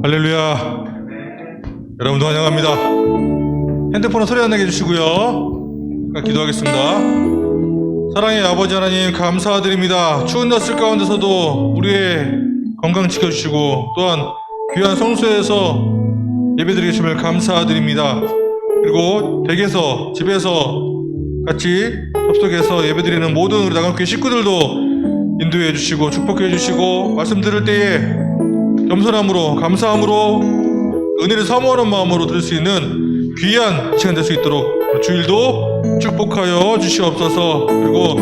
할렐루야. 여러분도 환영합니다. 핸드폰은 소리 안 나게 해주시고요. 기도하겠습니다. 사랑의 아버지 하나님, 감사드립니다. 추운 낮을 가운데서도 우리의 건강 지켜주시고 또한 귀한 성소에서 예배드리게 주심을 감사드립니다. 그리고 댁에서, 집에서 같이 접속해서 예배드리는 모든 우리 나감교회 식구들도 인도해 주시고 축복해 주시고, 말씀 들을 때에 겸손함으로, 감사함으로, 은혜를 사모하는 마음으로 들을 수 있는 귀한 시간 될 수 있도록 주일도 축복하여 주시옵소서. 그리고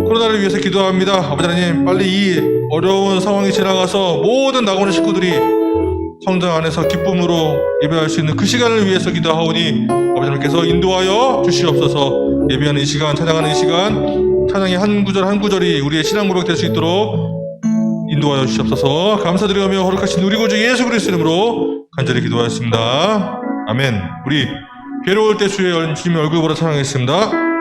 코로나를 위해서 기도합니다. 아버지 하나님, 빨리 이 어려운 상황이 지나가서 모든 나고는 식구들이 성당 안에서 기쁨으로 예배할 수 있는 그 시간을 위해서 기도하오니 아버지 하나님께서 인도하여 주시옵소서. 예배하는 이 시간, 찬양하는 이 시간, 찬양의 한 구절 한 구절이 우리의 신앙 고백 될 수 있도록 인도하여 주시옵소서. 감사드리며 거룩하신 우리 구주 예수 그리스도 이름으로 간절히 기도하였습니다. 아멘. 우리 괴로울 때 주의 주님의 얼굴 보러 찬양하겠습니다.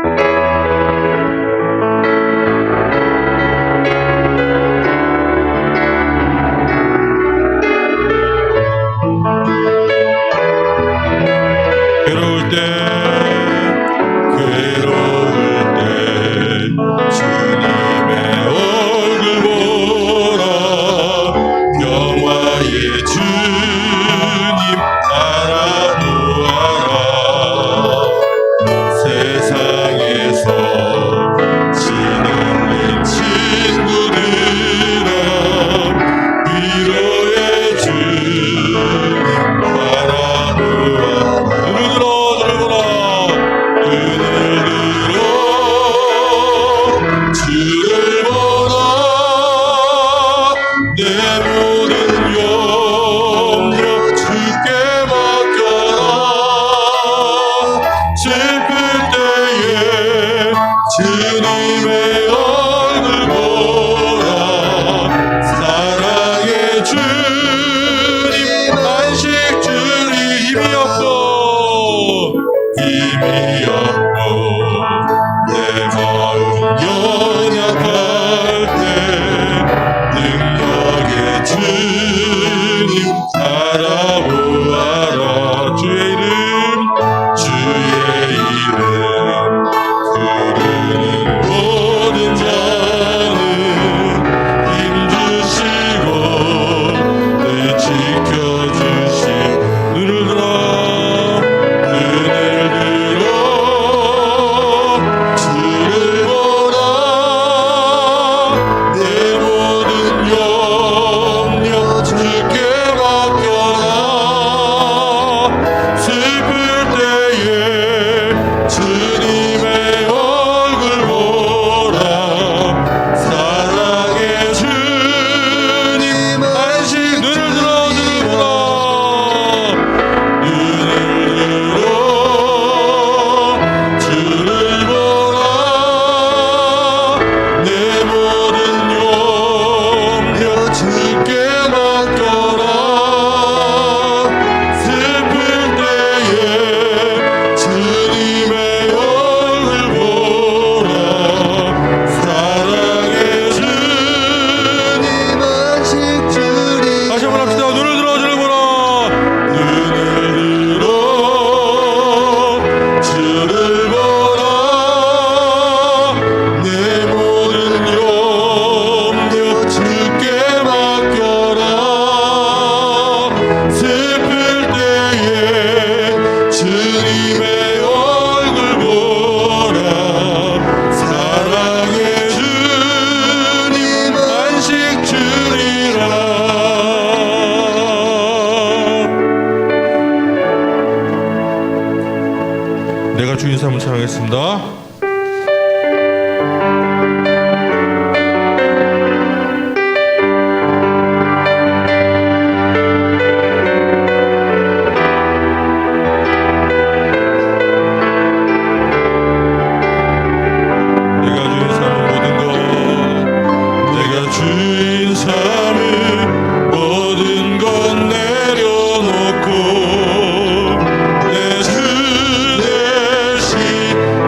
내가 주인 삼을 찬양하겠습니다.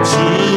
주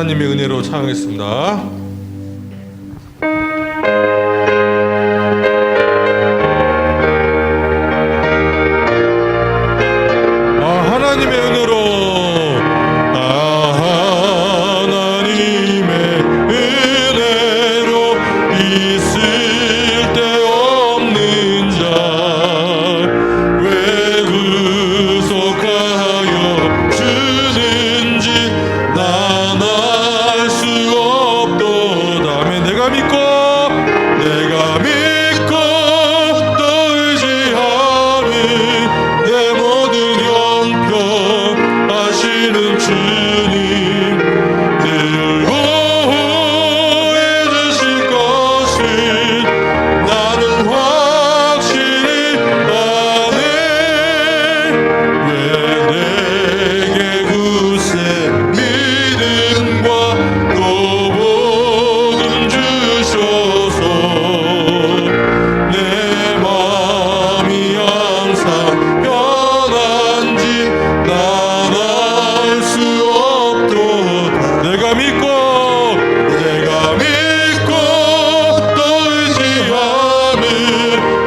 하나님의 은혜로 찬양하겠습니다. 하나님의 은혜로 하나님의 은혜로 있을 데 없는 자 왜 구속하여 주는지 난 알 수 없도다. 아멘. 내가 믿고 또 의지하는 내 모든 하시는 주님 늘 보호해 주실 것을 나는 확실히 아네. 왜 내게 굳세 믿음과 또 복음 주셔서 내 마음이 항상 편한지 난 알 수 없도다. 내가 믿고 또 의지하는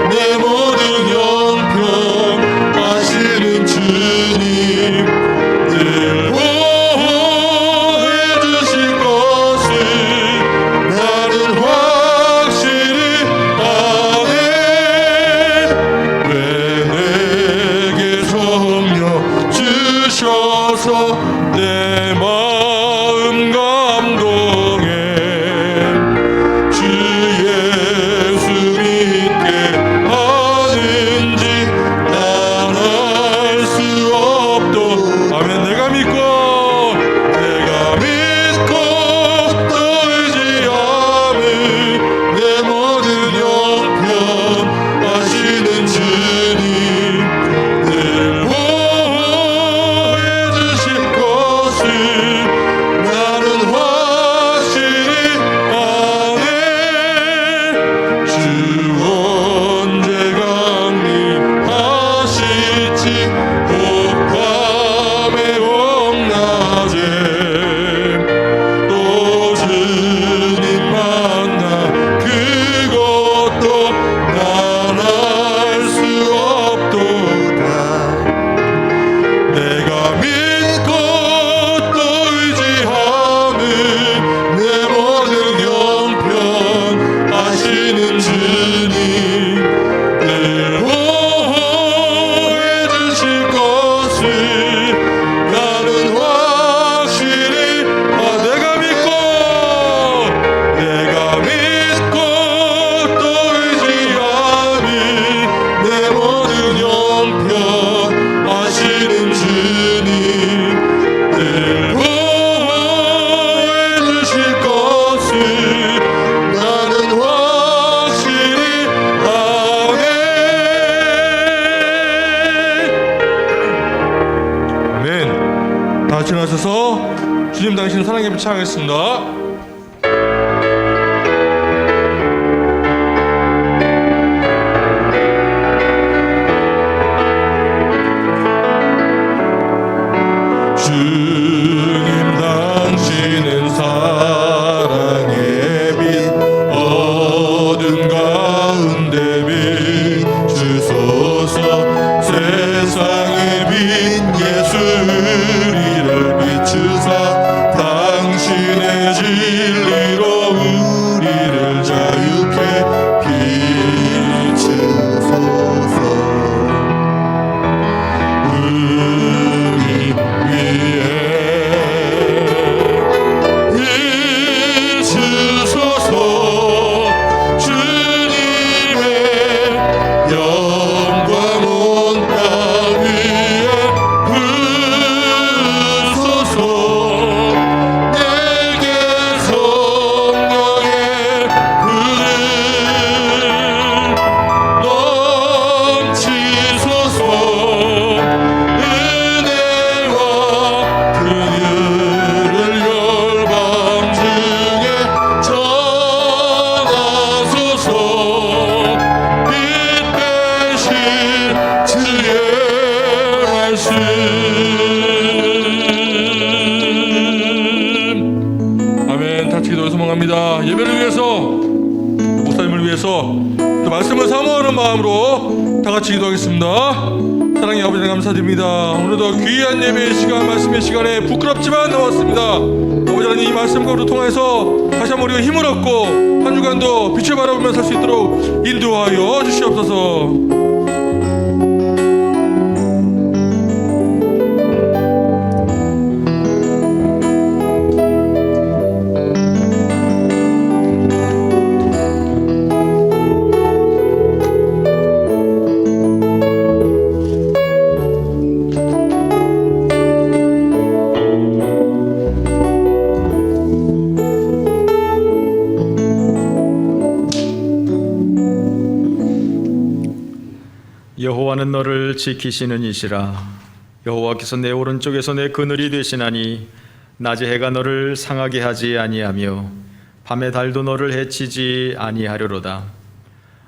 내 모든 형편 하시는 주님 늘 보호해 주실 것을 나는 확실히 아네. 왜 내게 성령 주셔서 내 마음 감동해 주 예수 믿게 하는지 난 알 수 없도. 아멘. 내가 믿고 또 의지하는 내 모든 형편 하시는 주님 늘 보호해 주실 것을 나는 확실히 아네. 주 언제 강림하실지 혹밤에 혹낮에 또 주님 만나 그것도 난 알 수 없도다. 내가 믿고 또 의지하는 내 모든 형편 하시는 주님 늘 보호해 주실 것을 나는 확실히 내가 믿고 또 의지하는 내 모든 형편 하시는 주님 늘 보호해 주실 것을 나는 확실히 아네. 아멘. 다 같이 일어나셔서 주님 당신 사랑의 빛 찬양하겠습니다. 주님 당신은 사랑의 빛 어둠 가운데 비추소서. 세상의 빛 예수 우리를 비추사 당신의 진리로 우리를 자유케 비추소서. 우리 위에 비추소서. 주님의 영광 온 땅 위에 부소서. 내게 성령의 불을 넘치소서. 은혜와 긍휼을 열방 중에 전하소서. 빛 대신 주의 말씀 마음으로 다 같이 기도하겠습니다. 사랑의 아버지 하나님 감사드립니다. 오늘도 귀한 예배의 시간, 말씀의 시간에 부끄럽지만 나왔습니다. 아버지 하나님, 이 말씀으로 통해서 다시 한번 우리가 힘을 얻고 한 주간도 빛을 바라보며 살 수 있도록 인도하여 주시옵소서. 여호와는 너를 지키시는 이시라. 여호와께서 내 오른쪽에서 내 그늘이 되시나니 낮에 해가 너를 상하게 하지 아니하며 밤에 달도 너를 해치지 아니하려로다.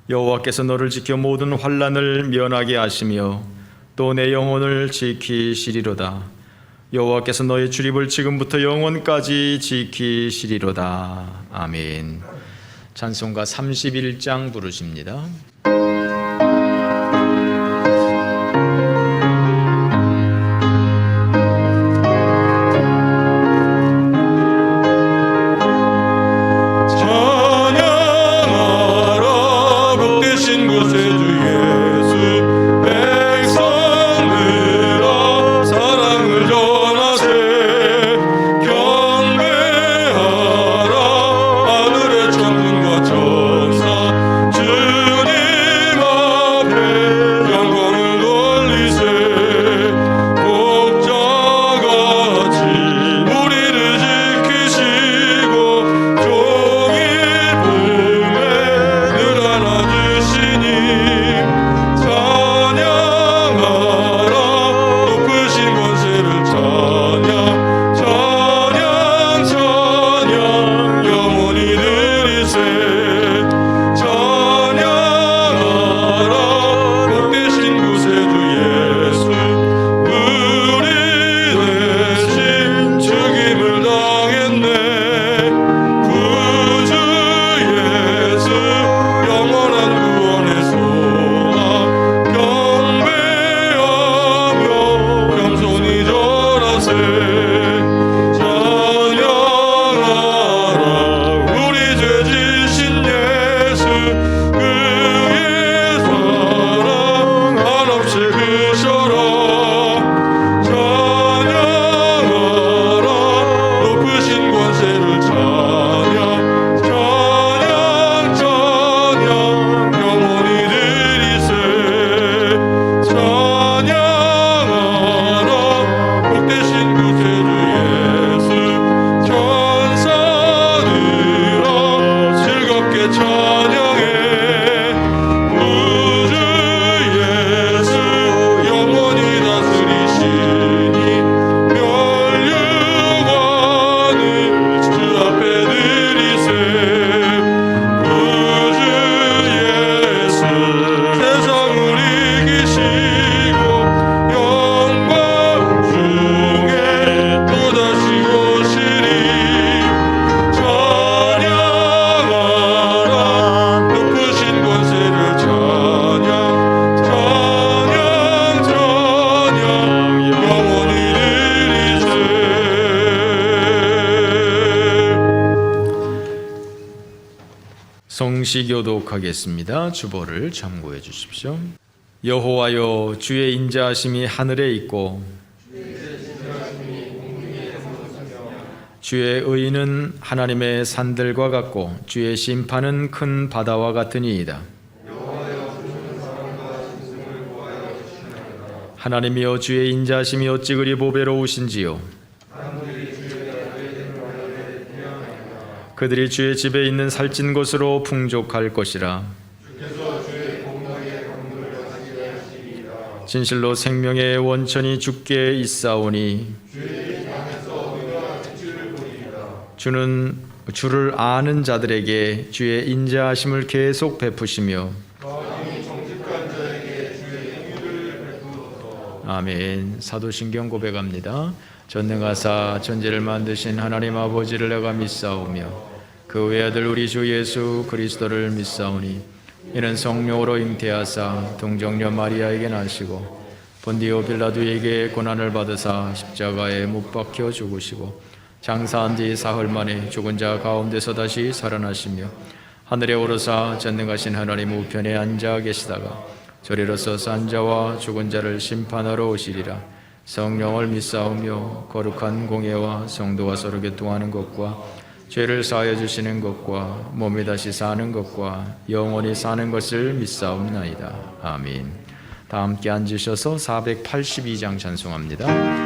여호와께서 너를 지켜 모든 환난을 면하게 하시며 또 내 영혼을 지키시리로다. 여호와께서 너의 출입을 지금부터 영원까지 지키시리로다. 아멘. 찬송가 31장 부르십니다. 성시교독하겠습니다. 주보를 참고해 주십시오. 여호와여, 주의 인자하심이 하늘에 있고 주의 의는 하나님의 산들과 같고 주의 심판은 큰 바다와 같으니이다. 하나님이여, 주의 인자하심이 어찌 그리 보배로우신지요. 그들이 주의 집에 있는 살찐 것으로 풍족할 것이라. 진실로 생명의 원천이 주께 있사오니 주는 주를 아는 자들에게 주의 인자하심을 계속 베푸시며 아멘. 사도신경 고백합니다. 전능하사 천지를 만드신 하나님 아버지를 내가 믿사오며 그 외아들 우리 주 예수 그리스도를 믿사오니 이는 성령으로 잉태하사 동정녀 마리아에게 나시고 본디오 빌라도에게 고난을 받으사 십자가에 못 박혀 죽으시고 장사한 지 사흘 만에 죽은 자 가운데서 다시 살아나시며 하늘에 오르사 전능하신 하나님 우편에 앉아 계시다가 저리로서 산 자와 죽은 자를 심판하러 오시리라. 성령을 믿사오며 거룩한 공예와 성도와 서로 교통하는 것과 죄를 사하여 주시는 것과 몸이 다시 사는 것과 영원히 사는 것을 믿사옵나이다. 아멘. 다 함께 앉으셔서 482장 찬송합니다.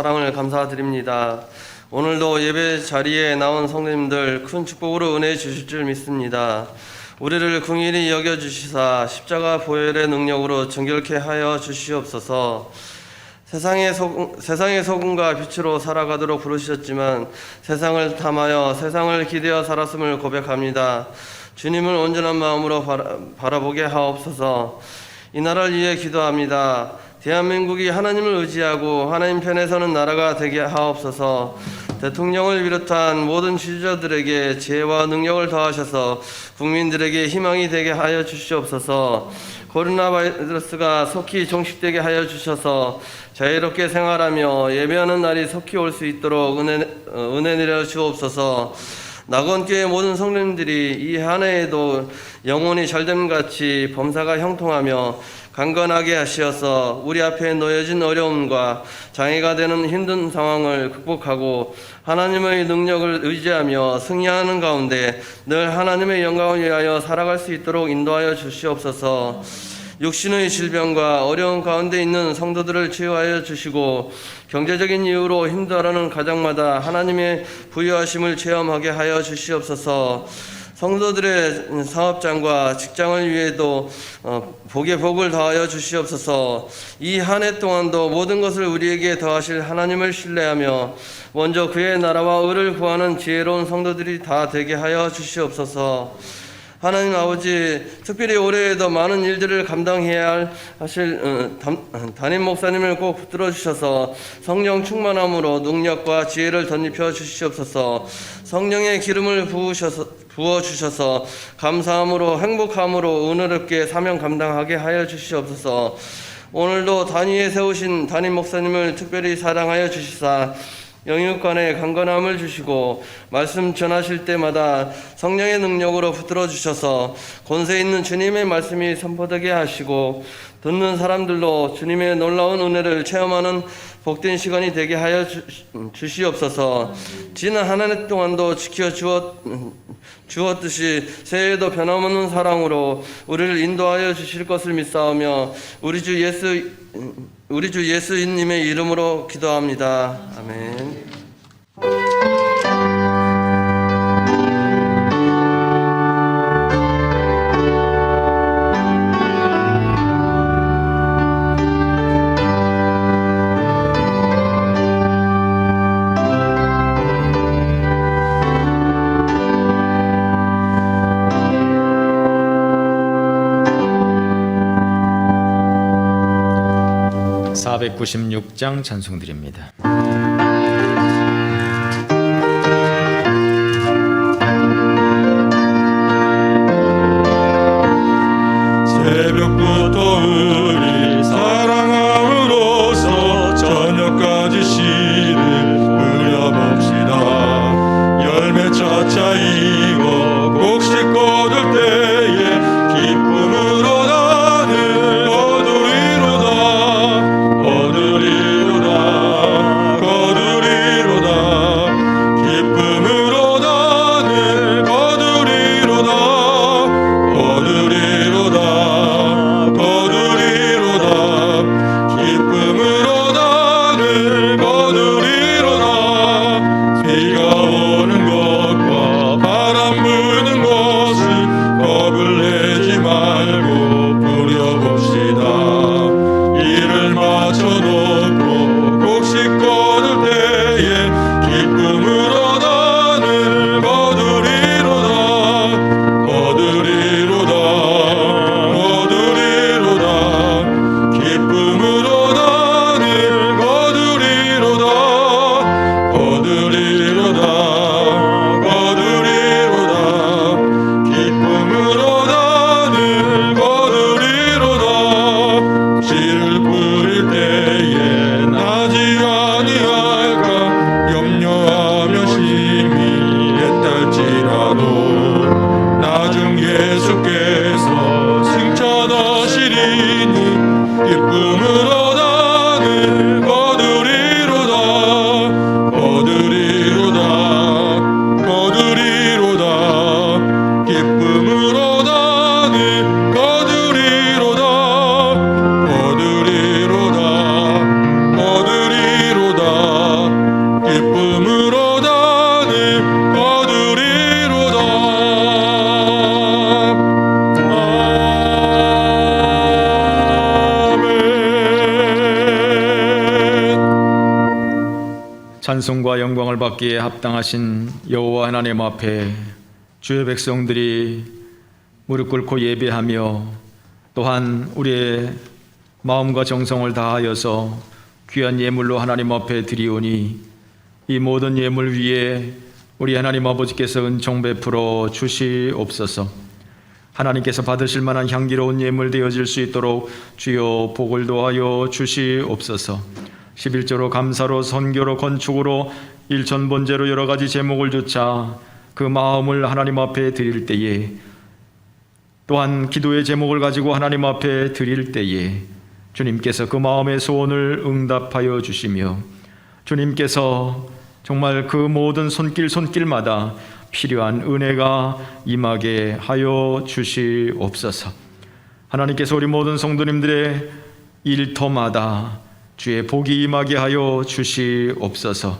사랑을 감사드립니다. 오늘도 예배 자리에 나온 성도님들 큰 축복으로 은혜 주실 줄 믿습니다. 우리를 긍휼히 여겨주시사 십자가 보혈의 능력으로 정결케 하여 주시옵소서. 세상의 소금과 빛으로 살아가도록 부르셨지만 세상을 탐하여 세상을 기대어 살았음을 고백합니다. 주님을 온전한 마음으로 바라보게 하옵소서. 이 나라를 위해 기도합니다. 대한민국이 하나님을 의지하고 하나님 편에 서는 나라가 되게 하옵소서. 대통령을 비롯한 모든 지도자들에게 지혜와 능력을 더하셔서 국민들에게 희망이 되게 하여 주시옵소서. 코로나 바이러스가 속히 종식되게 하여 주셔서 자유롭게 생활하며 예배하는 날이 속히 올 수 있도록 은혜 내려 주옵소서. 낙원교회 모든 성도님들이 이 한 해에도 영혼이 잘됨 같이 범사가 형통하며 강건하게 하시어서 우리 앞에 놓여진 어려움과 장애가 되는 힘든 상황을 극복하고 하나님의 능력을 의지하며 승리하는 가운데 늘 하나님의 영광을 위하여 살아갈 수 있도록 인도하여 주시옵소서. 육신의 질병과 어려운 가운데 있는 성도들을 치유하여 주시고 경제적인 이유로 힘들어하는 가정마다 하나님의 부유하심을 체험하게 하여 주시옵소서. 성도들의 사업장과 직장을 위해도 복의 복을 더하여 주시옵소서. 이 한 해 동안도 모든 것을 우리에게 더하실 하나님을 신뢰하며 먼저 그의 나라와 의를 구하는 지혜로운 성도들이 다 되게 하여 주시옵소서. 하나님 아버지, 특별히 올해에도 많은 일들을 감당해야 하실 담임 목사님을 꼭 붙들어 주셔서 성령 충만함으로 능력과 지혜를 덧입혀 주시옵소서. 성령의 기름을 부어 주셔서 감사함으로 행복함으로 은혜롭게 사명 감당하게 하여 주시옵소서. 오늘도 단위에 세우신 담임 목사님을 특별히 사랑하여 주시사 영육간에 강건함을 주시고 말씀 전하실 때마다 성령의 능력으로 붙들어 주셔서 권세 있는 주님의 말씀이 선포되게 하시고 듣는 사람들로 주님의 놀라운 은혜를 체험하는 복된 시간이 되게 하여 주시옵소서. 지난 한 해 동안도 지켜 주었듯이 새해에도 변함없는 사랑으로 우리를 인도하여 주실 것을 믿사오며 우리 주 예수님의 이름으로 기도합니다. 아멘. (496장) 찬송드립니다. 새벽부터 우리 사랑함으로써 저녁까지 시를 뿌려봅시다. 열매 차차이고 곡식 거둘 때에 기쁨으로 나는 찬송과 영광을 받기에 합당하신 여호와 하나님 앞에 주의 백성들이 무릎 꿇고 예배하며 또한 우리의 마음과 정성을 다하여서 귀한 예물로 하나님 앞에 드리오니 이 모든 예물 위에 우리 하나님 아버지께서 은총 베풀어 주시옵소서. 하나님께서 받으실 만한 향기로운 예물 되어질 수 있도록 주여 복을 도하여 주시옵소서. 11조로 감사로 선교로 건축으로 일천번제로 여러 가지 제목을 조차 그 마음을 하나님 앞에 드릴 때에 또한 기도의 제목을 가지고 하나님 앞에 드릴 때에 주님께서 그 마음의 소원을 응답하여 주시며 주님께서 정말 그 모든 손길마다 필요한 은혜가 임하게 하여 주시옵소서. 하나님께서 우리 모든 성도님들의 일터마다 주의 복이 임하게 하여 주시옵소서.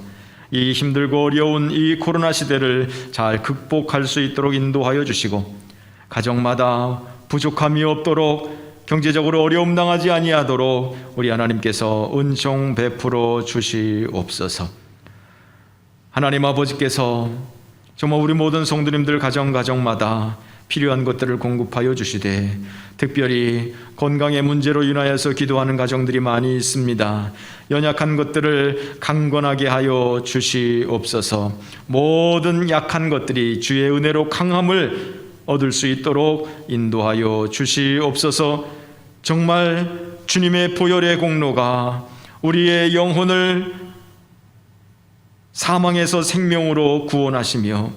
이 힘들고 어려운 이 코로나 시대를 잘 극복할 수 있도록 인도하여 주시고 가정마다 부족함이 없도록 경제적으로 어려움 당하지 아니하도록 우리 하나님께서 은총 베풀어 주시옵소서. 하나님 아버지께서 정말 우리 모든 성도님들 가정마다 필요한 것들을 공급하여 주시되 특별히 건강의 문제로 인하여서 기도하는 가정들이 많이 있습니다. 연약한 것들을 강건하게 하여 주시옵소서. 모든 약한 것들이 주의 은혜로 강함을 얻을 수 있도록 인도하여 주시옵소서. 정말 주님의 보혈의 공로가 우리의 영혼을 사망에서 생명으로 구원하시며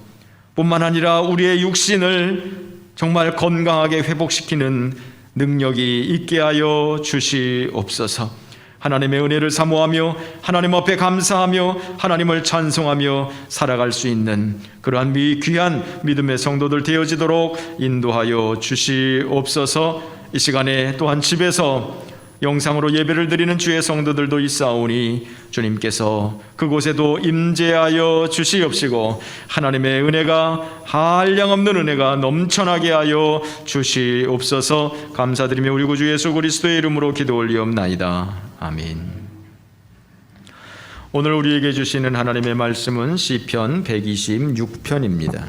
뿐만 아니라 우리의 육신을 정말 건강하게 회복시키는 능력이 있게 하여 주시옵소서. 하나님의 은혜를 사모하며 하나님 앞에 감사하며 하나님을 찬송하며 살아갈 수 있는 그러한 귀한 믿음의 성도들 되어지도록 인도하여 주시옵소서. 이 시간에 또한 집에서 영상으로 예배를 드리는 주의 성도들도 있사오니 주님께서 그곳에도 임재하여 주시옵시고 하나님의 은혜가 한량없는 은혜가 넘쳐나게 하여 주시옵소서. 감사드리며 우리 구주 예수 그리스도의 이름으로 기도 올리옵나이다. 아멘. 오늘 우리에게 주시는 하나님의 말씀은 시편 126편입니다.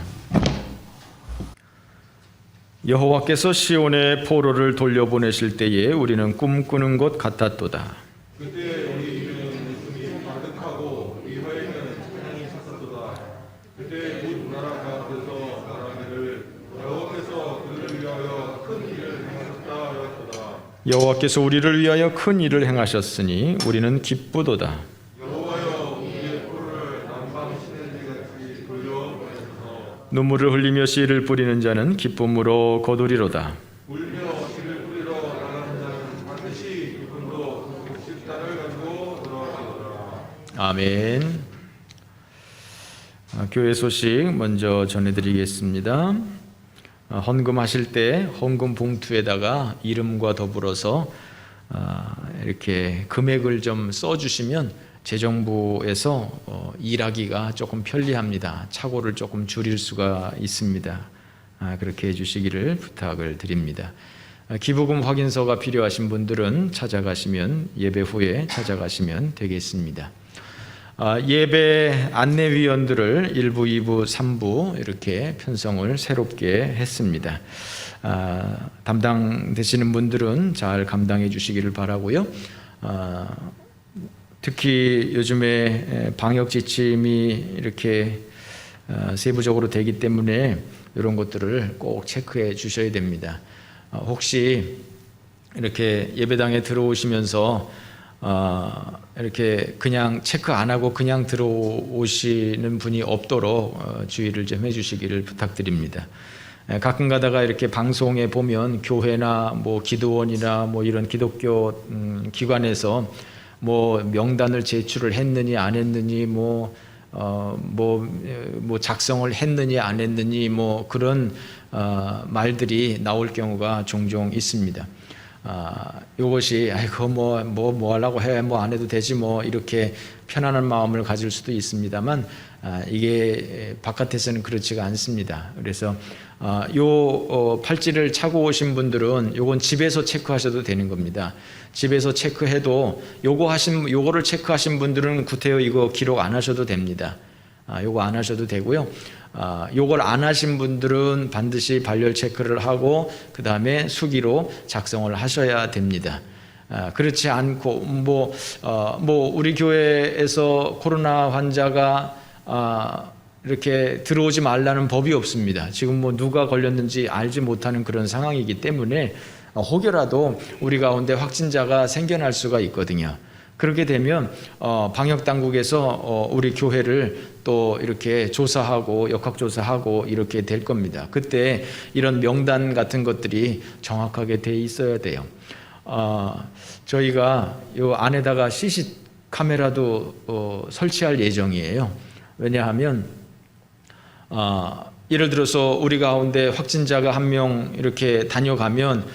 여호와께서 시온의 포로를 돌려보내실 때에 우리는 꿈꾸는 것 같았도다. 그때 우리는 웃음이 가득하고 우리 혀에는 찬양이 찼었도다. 그때 곧 나라 가운데서 말하기를 여호와께서 그들을 위하여 큰 일을 행하셨다 하였도다. 여호와께서 우리를 위하여 큰 일을 행하셨으니 우리는 기쁘도다. 여호와여 우리의 코를 남방 시내지같이 돌려보내소서. 눈물을 흘리며 씨를 뿌리는 자는 기쁨으로 거두리로다. 울며 씨를 뿌리러 나가는 자는 반드시 기쁨도 식단을 가지고 돌아가리로다. 아멘. 교회 소식 먼저 전해드리겠습니다. 헌금하실 때 헌금 봉투에다가 이름과 더불어서 이렇게 금액을 좀 써주시면 재정부에서 일하기가 조금 편리합니다. 착오를 조금 줄일 수가 있습니다. 그렇게 해주시기를 부탁을 드립니다. 기부금 확인서가 필요하신 분들은 찾아가시면 예배 후에 찾아가시면 되겠습니다. 예배 안내위원들을 1부, 2부, 3부 이렇게 편성을 새롭게 했습니다. 담당되시는 분들은 잘 감당해 주시기를 바라고요. 특히 요즘에 방역 지침이 이렇게 세부적으로 되기 때문에 이런 것들을 꼭 체크해 주셔야 됩니다. 혹시 이렇게 예배당에 들어오시면서 이렇게 그냥 체크 안 하고 그냥 들어오시는 분이 없도록 주의를 좀 해주시기를 부탁드립니다. 가끔 가다가 이렇게 방송에 보면 교회나 뭐 기도원이나 뭐 이런 기독교 기관에서 뭐 명단을 제출을 했느니 안 했느니 뭐 작성을 했느니 안 했느니 뭐 그런 말들이 나올 경우가 종종 있습니다. 이것이 아이고 뭐 하려고 해 뭐 안 해도 되지 뭐 이렇게 편안한 마음을 가질 수도 있습니다만 이게 바깥에서는 그렇지가 않습니다. 그래서 요 팔찌를 차고 오신 분들은 요건 집에서 체크하셔도 되는 겁니다. 집에서 체크해도 요거를 체크하신 분들은 구태여 이거 기록 안 하셔도 됩니다. 요거 안 하셔도 되고요. 요걸 안 하신 분들은 반드시 발열 체크를 하고 그 다음에 수기로 작성을 하셔야 됩니다. 그렇지 않고 우리 교회에서 코로나 환자가 이렇게 들어오지 말라는 법이 없습니다. 지금 누가 걸렸는지 알지 못하는 그런 상황이기 때문에 혹여라도 우리 가운데 확진자가 생겨날 수가 있거든요. 그렇게 되면 방역 당국에서 우리 교회를 또 이렇게 조사하고 역학조사하고 이렇게 될 겁니다. 그때 이런 명단 같은 것들이 정확하게 돼 있어야 돼요. 저희가 요 안에다가 CC 카메라도 설치할 예정이에요. 왜냐하면 예를 들어서 우리 가운데 확진자가 한 명 이렇게 다녀가면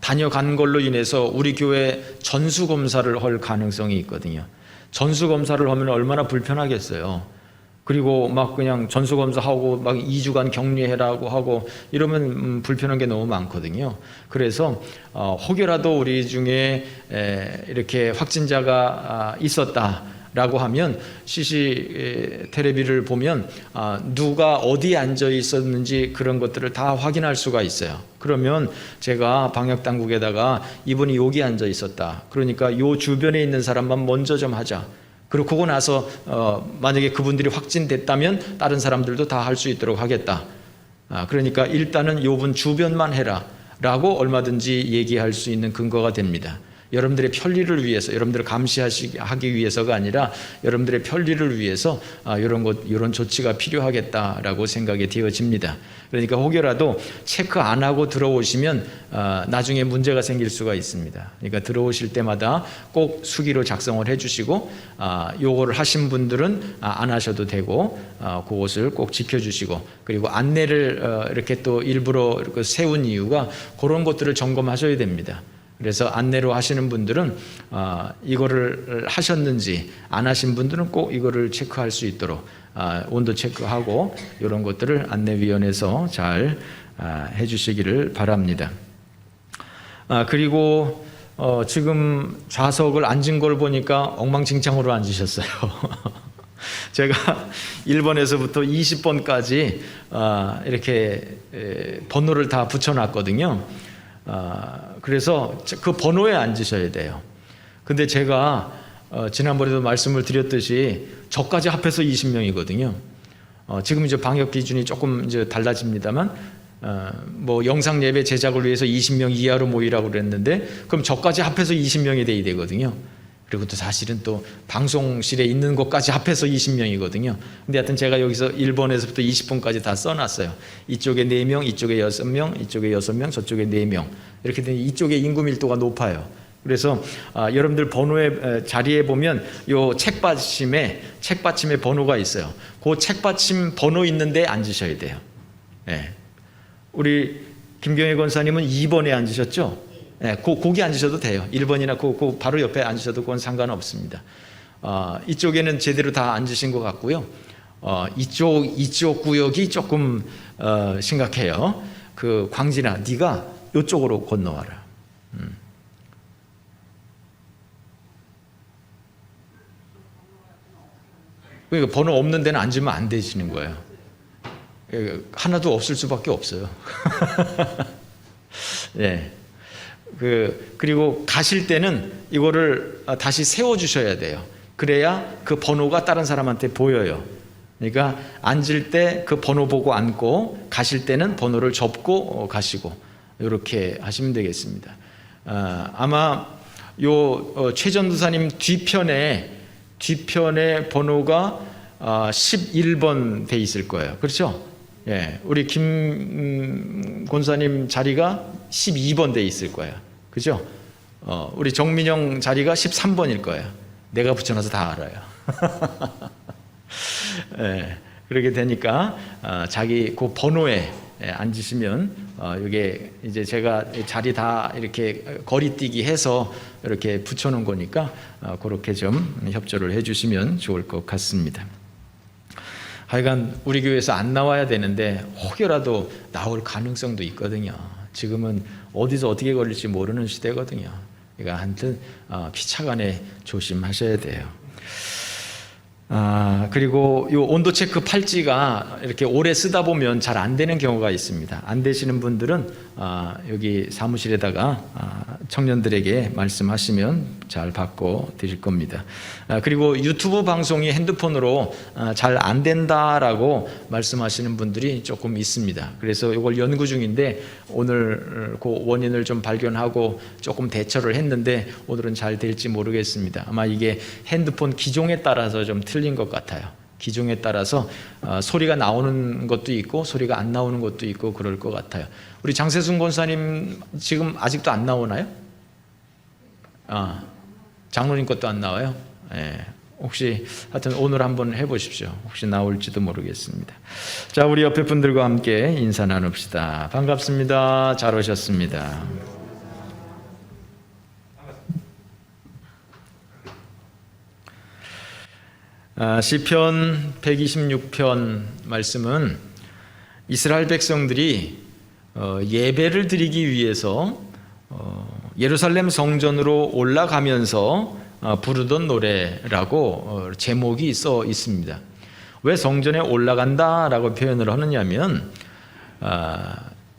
다녀간 걸로 인해서 우리 교회 전수검사를 할 가능성이 있거든요. 전수검사를 하면 얼마나 불편하겠어요. 그리고 막 그냥 전수검사하고 막 2주간 격리해라고 하고 이러면 불편한 게 너무 많거든요. 그래서 혹여라도 우리 중에 이렇게 확진자가 있었다라고 하면 CC 텔레비를 보면 누가 어디에 앉아 있었는지 그런 것들을 다 확인할 수가 있어요. 그러면 제가 방역 당국에다가 이분이 여기 앉아 있었다. 그러니까 요 주변에 있는 사람만 먼저 좀 하자. 그리고 그거 나서 만약에 그분들이 확진됐다면 다른 사람들도 다 할 수 있도록 하겠다. 그러니까 일단은 요분 주변만 해라 라고 얼마든지 얘기할 수 있는 근거가 됩니다. 여러분들의 편리를 위해서, 여러분들을 감시하기 위해서가 아니라 여러분들의 편리를 위해서 이런 조치가 필요하겠다라고 생각이 되어집니다. 그러니까 혹여라도 체크 안 하고 들어오시면 나중에 문제가 생길 수가 있습니다. 그러니까 들어오실 때마다 꼭 수기로 작성을 해주시고 요거를 하신 분들은 안 하셔도 되고 그것을 꼭 지켜주시고, 그리고 안내를 이렇게 또 일부러 이렇게 세운 이유가 그런 것들을 점검하셔야 됩니다. 그래서 안내로 하시는 분들은 이거를 하셨는지, 안 하신 분들은 꼭 이거를 체크할 수 있도록 온도 체크하고 이런 것들을 안내위원회에서 잘 해주시기를 바랍니다. 그리고 지금 좌석을 앉은 걸 보니까 엉망진창으로 앉으셨어요. 제가 1번에서부터 20번까지 이렇게 번호를 다 붙여놨거든요. 그래서 그 번호에 앉으셔야 돼요. 근데 제가 지난번에도 말씀을 드렸듯이 저까지 합해서 20명이거든요. 지금 이제 방역 기준이 조금 이제 달라집니다만 영상 예배 제작을 위해서 20명 이하로 모이라고 그랬는데 그럼 저까지 합해서 20명이 돼야 되거든요. 그리고 또 사실은 또 방송실에 있는 것까지 합해서 20명이거든요. 근데 하여튼 제가 여기서 1번에서부터 20번까지 다 써놨어요. 이쪽에 4명, 이쪽에 6명, 이쪽에 6명, 저쪽에 4명. 이렇게 되면 이쪽에 인구 밀도가 높아요. 그래서 여러분들 번호의 자리에 보면 요 책받침에 번호가 있어요. 그 책받침 번호 있는데 앉으셔야 돼요. 네. 우리 김경혜 권사님은 2번에 앉으셨죠? 네, 거기 앉으셔도 돼요. 1번이나 그 바로 옆에 앉으셔도 그건 상관없습니다. 이쪽에는 제대로 다 앉으신 것 같고요. 이쪽 구역이 조금 심각해요. 그 광진아, 네가 이쪽으로 건너와라. 그러니까 번호 없는 데는 앉으면 안 되시는 거예요. 하나도 없을 수밖에 없어요. 네. 그리고 가실 때는 이거를 다시 세워주셔야 돼요. 그래야 그 번호가 다른 사람한테 보여요. 그러니까 앉을 때 그 번호 보고 앉고, 가실 때는 번호를 접고 가시고, 이렇게 하시면 되겠습니다. 아마 최 전도사님 뒤편에 번호가 11번 돼 있을 거예요. 그렇죠? 예, 우리 김 권사님 자리가 12번 돼 있을 거예요. 그죠? 우리 정민영 자리가 13번일 거예요. 내가 붙여놔서 다 알아요. 예, 그렇게 되니까 자기 그 번호에 앉으시면 이게 이제 제가 자리 다 이렇게 거리뛰기 해서 이렇게 붙여놓은 거니까 그렇게 좀 협조를 해주시면 좋을 것 같습니다. 하여간 우리 교회에서 안 나와야 되는데 혹여라도 나올 가능성도 있거든요. 지금은 어디서 어떻게 걸릴지 모르는 시대거든요. 그러니까 하여튼 피차간에 조심하셔야 돼요. 그리고 이 온도 체크 팔찌가 이렇게 오래 쓰다 보면 잘 안 되는 경우가 있습니다. 안 되시는 분들은 여기 사무실에다가 청년들에게 말씀하시면 잘 바꿔 드릴 겁니다. 그리고 유튜브 방송이 핸드폰으로 잘 안 된다라고 말씀하시는 분들이 조금 있습니다. 그래서 이걸 연구 중인데 오늘 그 원인을 좀 발견하고 조금 대처를 했는데 오늘은 잘 될지 모르겠습니다. 아마 이게 핸드폰 기종에 따라서 좀 틀린 것 같아요. 기종에 따라서 소리가 나오는 것도 있고 소리가 안 나오는 것도 있고 그럴 것 같아요. 우리 장세순 권사님 지금 아직도 안 나오나요? 장로님 것도 안 나와요? 예. 혹시 하여튼 오늘 한번 해보십시오. 혹시 나올지도 모르겠습니다. 자, 우리 옆에 분들과 함께 인사 나눕시다. 반갑습니다. 잘 오셨습니다. 시편 126편 말씀은 이스라엘 백성들이 예배를 드리기 위해서 예루살렘 성전으로 올라가면서 부르던 노래라고 제목이 있어 있습니다. 왜 성전에 올라간다라고 표현을 하느냐면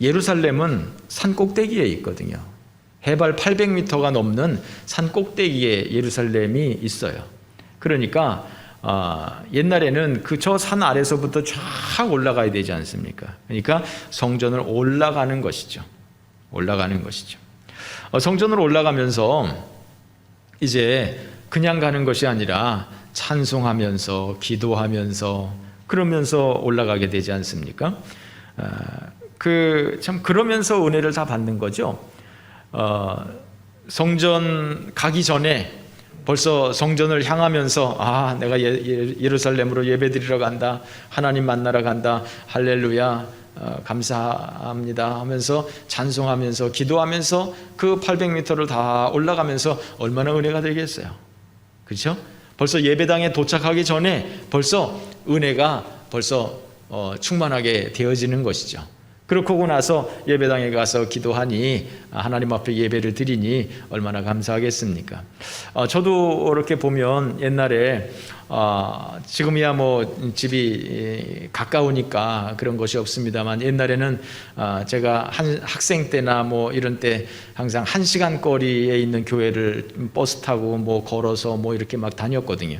예루살렘은 산 꼭대기에 있거든요. 해발 800m가 넘는 산 꼭대기에 예루살렘이 있어요. 그러니까 옛날에는 그 저 산 아래서부터 쫙 올라가야 되지 않습니까? 그러니까 성전을 올라가는 것이죠. 올라가는 것이죠. 성전으로 올라가면서 이제 그냥 가는 것이 아니라 찬송하면서 기도하면서 그러면서 올라가게 되지 않습니까? 참 그러면서 은혜를 다 받는 거죠. 성전 가기 전에 벌써 성전을 향하면서 내가 예루살렘으로 예배드리러 간다, 하나님 만나러 간다, 할렐루야, 감사합니다 하면서 찬송하면서 기도하면서 그 800m를 다 올라가면서 얼마나 은혜가 되겠어요. 그렇죠? 벌써 예배당에 도착하기 전에 벌써 은혜가 벌써 충만하게 되어지는 것이죠. 그렇고 나서 예배당에 가서 기도하니 하나님 앞에 예배를 드리니 얼마나 감사하겠습니까? 저도 이렇게 보면 옛날에 지금이야 뭐 집이 가까우니까 그런 것이 없습니다만 옛날에는 제가 학생 때나 뭐 이런 때 항상 1시간 거리에 있는 교회를 버스 타고 뭐 걸어서 뭐 이렇게 막 다녔거든요.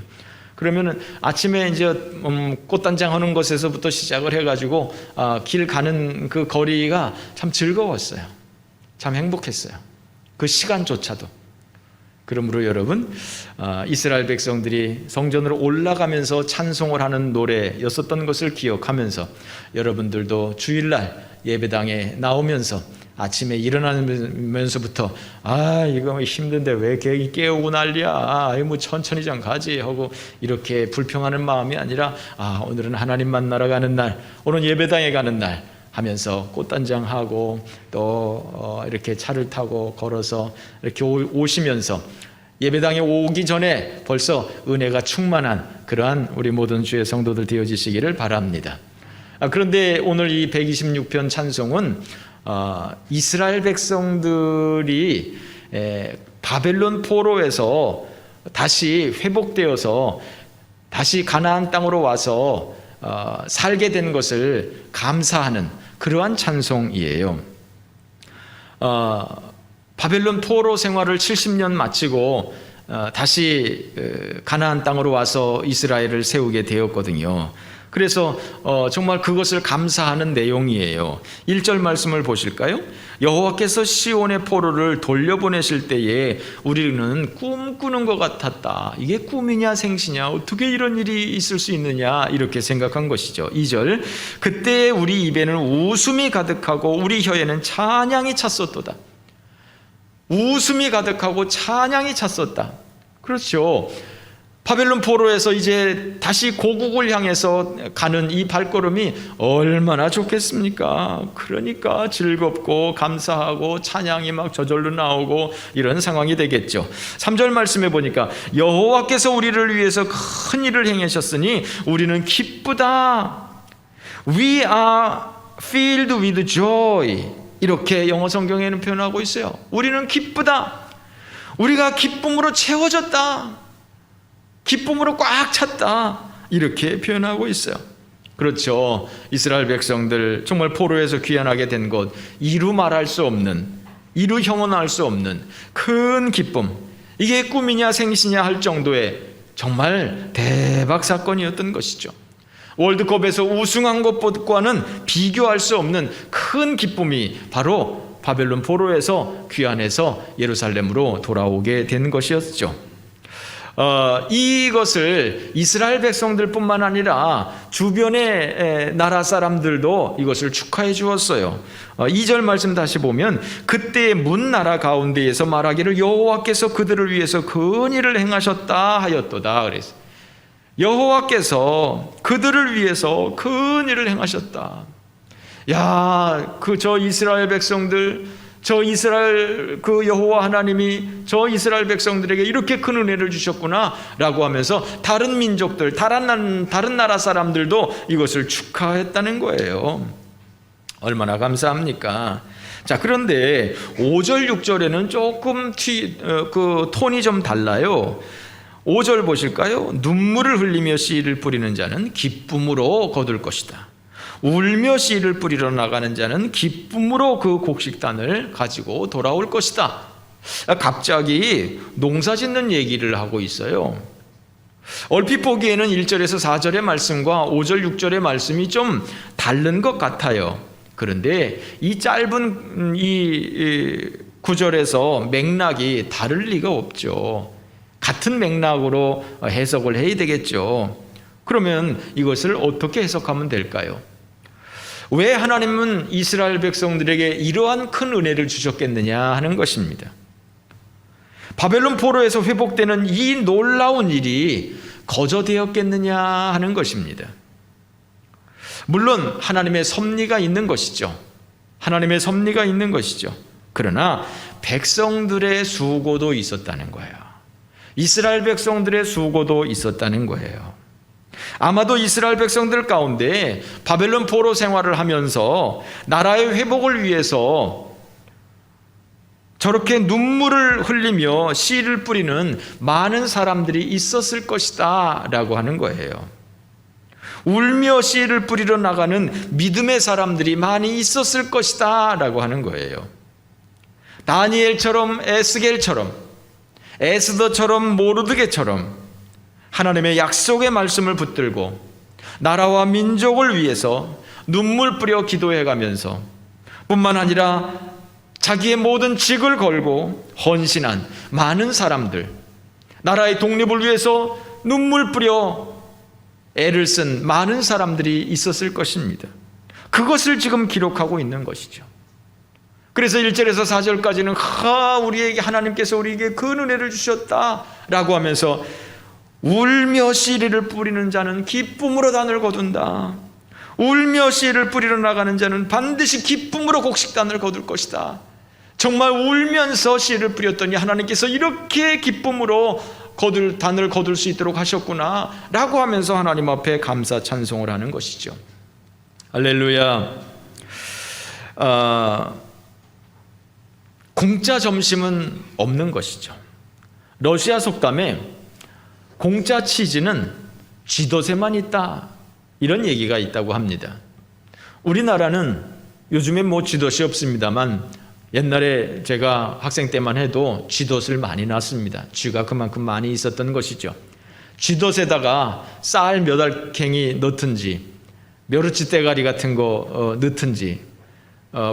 그러면은 아침에 이제 꽃단장 하는 것에서부터 시작을 해가지고 길 가는 그 거리가 참 즐거웠어요. 참 행복했어요. 그 시간조차도. 그러므로 여러분, 이스라엘 백성들이 성전으로 올라가면서 찬송을 하는 노래였었던 것을 기억하면서 여러분들도 주일날 예배당에 나오면서 아침에 일어나면서부터 이거 힘든데 왜 깨우고 난리야, 뭐 천천히 좀 가지 하고 이렇게 불평하는 마음이 아니라 오늘은 하나님 만나러 가는 날, 오늘 예배당에 가는 날 하면서 꽃단장하고 또 이렇게 차를 타고 걸어서 이렇게 오시면서 예배당에 오기 전에 벌써 은혜가 충만한 그러한 우리 모든 주의 성도들 되어지시기를 바랍니다. 그런데 오늘 이 126편 찬송은 이스라엘 백성들이 바벨론 포로에서 다시 회복되어서 다시 가나안 땅으로 와서 살게 된 것을 감사하는 그러한 찬송이에요. 바벨론 포로 생활을 70년 마치고 다시 가나안 땅으로 와서 이스라엘을 세우게 되었거든요. 그래서 정말 그것을 감사하는 내용이에요. 1절 말씀을 보실까요? 여호와께서 시온의 포로를 돌려보내실 때에 우리는 꿈꾸는 것 같았다. 이게 꿈이냐 생시냐, 어떻게 이런 일이 있을 수 있느냐 이렇게 생각한 것이죠. 2절, 그때 우리 입에는 웃음이 가득하고 우리 혀에는 찬양이 찼었도다. 웃음이 가득하고 찬양이 찼었다. 그렇죠. 바벨론 포로에서 이제 다시 고국을 향해서 가는 이 발걸음이 얼마나 좋겠습니까? 그러니까 즐겁고 감사하고 찬양이 막 저절로 나오고 이런 상황이 되겠죠. 3절 말씀해 보니까 여호와께서 우리를 위해서 큰 일을 행하셨으니 우리는 기쁘다. We are filled with joy. 이렇게 영어 성경에는 표현하고 있어요. 우리는 기쁘다. 우리가 기쁨으로 채워졌다. 기쁨으로 꽉 찼다, 이렇게 표현하고 있어요. 그렇죠. 이스라엘 백성들 정말 포로에서 귀환하게 된 것, 이루 말할 수 없는, 이루 형언할 수 없는 큰 기쁨, 이게 꿈이냐 생시냐 할 정도의 정말 대박 사건이었던 것이죠. 월드컵에서 우승한 것과는 비교할 수 없는 큰 기쁨이 바로 바벨론 포로에서 귀환해서 예루살렘으로 돌아오게 된 것이었죠. 이것을 이스라엘 백성들뿐만 아니라 주변의 나라 사람들도 이것을 축하해 주었어요. 2절 말씀 다시 보면 그때 문 나라 가운데에서 말하기를 여호와께서 그들을 위해서 큰일을 행하셨다 하였도다 그랬어요. 여호와께서 그들을 위해서 큰일을 행하셨다. 야, 저 이스라엘 백성들, 저 이스라엘 그 여호와 하나님이 저 이스라엘 백성들에게 이렇게 큰 은혜를 주셨구나라고 하면서 다른 민족들, 다른 나라 사람들도 이것을 축하했다는 거예요. 얼마나 감사합니까? 자, 그런데 5절 6절에는 조금 그 톤이 좀 달라요. 5절 보실까요? 눈물을 흘리며 씨를 뿌리는 자는 기쁨으로 거둘 것이다. 울며 씨를 뿌리러 나가는 자는 기쁨으로 그 곡식단을 가지고 돌아올 것이다. 갑자기 농사 짓는 얘기를 하고 있어요. 얼핏 보기에는 1절에서 4절의 말씀과 5절 6절의 말씀이 좀 다른 것 같아요. 그런데 이 짧은 이 구절에서 맥락이 다를 리가 없죠. 같은 맥락으로 해석을 해야 되겠죠. 그러면 이것을 어떻게 해석하면 될까요? 왜 하나님은 이스라엘 백성들에게 이러한 큰 은혜를 주셨겠느냐 하는 것입니다. 바벨론 포로에서 회복되는 이 놀라운 일이 거저되었겠느냐 하는 것입니다. 물론 하나님의 섭리가 있는 것이죠. 하나님의 섭리가 있는 것이죠. 그러나 백성들의 수고도 있었다는 거예요. 이스라엘 백성들의 수고도 있었다는 거예요. 아마도 이스라엘 백성들 가운데 바벨론 포로 생활을 하면서 나라의 회복을 위해서 저렇게 눈물을 흘리며 씨를 뿌리는 많은 사람들이 있었을 것이다 라고 하는 거예요. 울며 씨를 뿌리러 나가는 믿음의 사람들이 많이 있었을 것이다 라고 하는 거예요. 다니엘처럼, 에스겔처럼, 에스더처럼, 모르드게처럼 하나님의 약속의 말씀을 붙들고 나라와 민족을 위해서 눈물 뿌려 기도해가면서 뿐만 아니라 자기의 모든 직을 걸고 헌신한 많은 사람들, 나라의 독립을 위해서 눈물 뿌려 애를 쓴 많은 사람들이 있었을 것입니다. 그것을 지금 기록하고 있는 것이죠. 그래서 1절에서 4절까지는 우리에게 하나님께서 우리에게 큰 은혜를 주셨다라고 하면서 울며 씨를 뿌리는 자는 기쁨으로 단을 거둔다. 울며 씨를 뿌리러 나가는 자는 반드시 기쁨으로 곡식단을 거둘 것이다. 정말 울면서 씨를 뿌렸더니 하나님께서 이렇게 기쁨으로 단을 거둘 수 있도록 하셨구나 라고 하면서 하나님 앞에 감사 찬송을 하는 것이죠. 할렐루야. 공짜 점심은 없는 것이죠. 러시아 속담에 공짜 치즈는 쥐덫에만 있다, 이런 얘기가 있다고 합니다. 우리나라는 요즘엔 쥐덫이 없습니다만 옛날에 제가 학생 때만 해도 쥐덫을 많이 놨습니다. 쥐가 그만큼 많이 있었던 것이죠. 쥐덫에다가 쌀 몇 알갱이 넣든지 멸치 대가리 같은 거 넣든지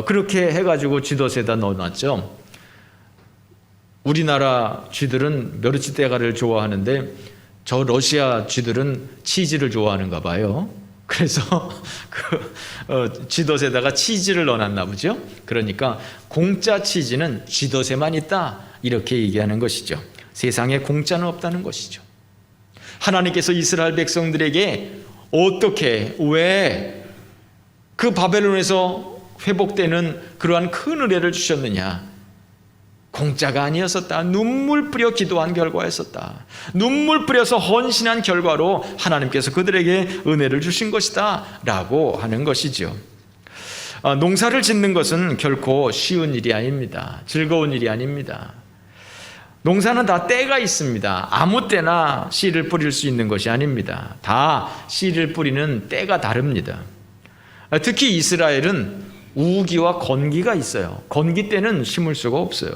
그렇게 해가지고 쥐덫에다 넣어놨죠. 우리나라 쥐들은 멸치 대가리를 좋아하는데 저 러시아 쥐들은 치즈를 좋아하는가 봐요. 그래서 쥐덫에다가 치즈를 넣어놨나 보죠. 그러니까 공짜 치즈는 쥐덫에만 있다, 이렇게 얘기하는 것이죠. 세상에 공짜는 없다는 것이죠. 하나님께서 이스라엘 백성들에게 어떻게, 왜 그 바벨론에서 회복되는 그러한 큰 은혜를 주셨느냐? 공짜가 아니었었다. 눈물 뿌려 기도한 결과였었다. 눈물 뿌려서 헌신한 결과로 하나님께서 그들에게 은혜를 주신 것이다 라고 하는 것이죠. 농사를 짓는 것은 결코 쉬운 일이 아닙니다. 즐거운 일이 아닙니다. 농사는 다 때가 있습니다. 아무 때나 씨를 뿌릴 수 있는 것이 아닙니다. 다 씨를 뿌리는 때가 다릅니다. 특히 이스라엘은 우기와 건기가 있어요. 건기 때는 심을 수가 없어요.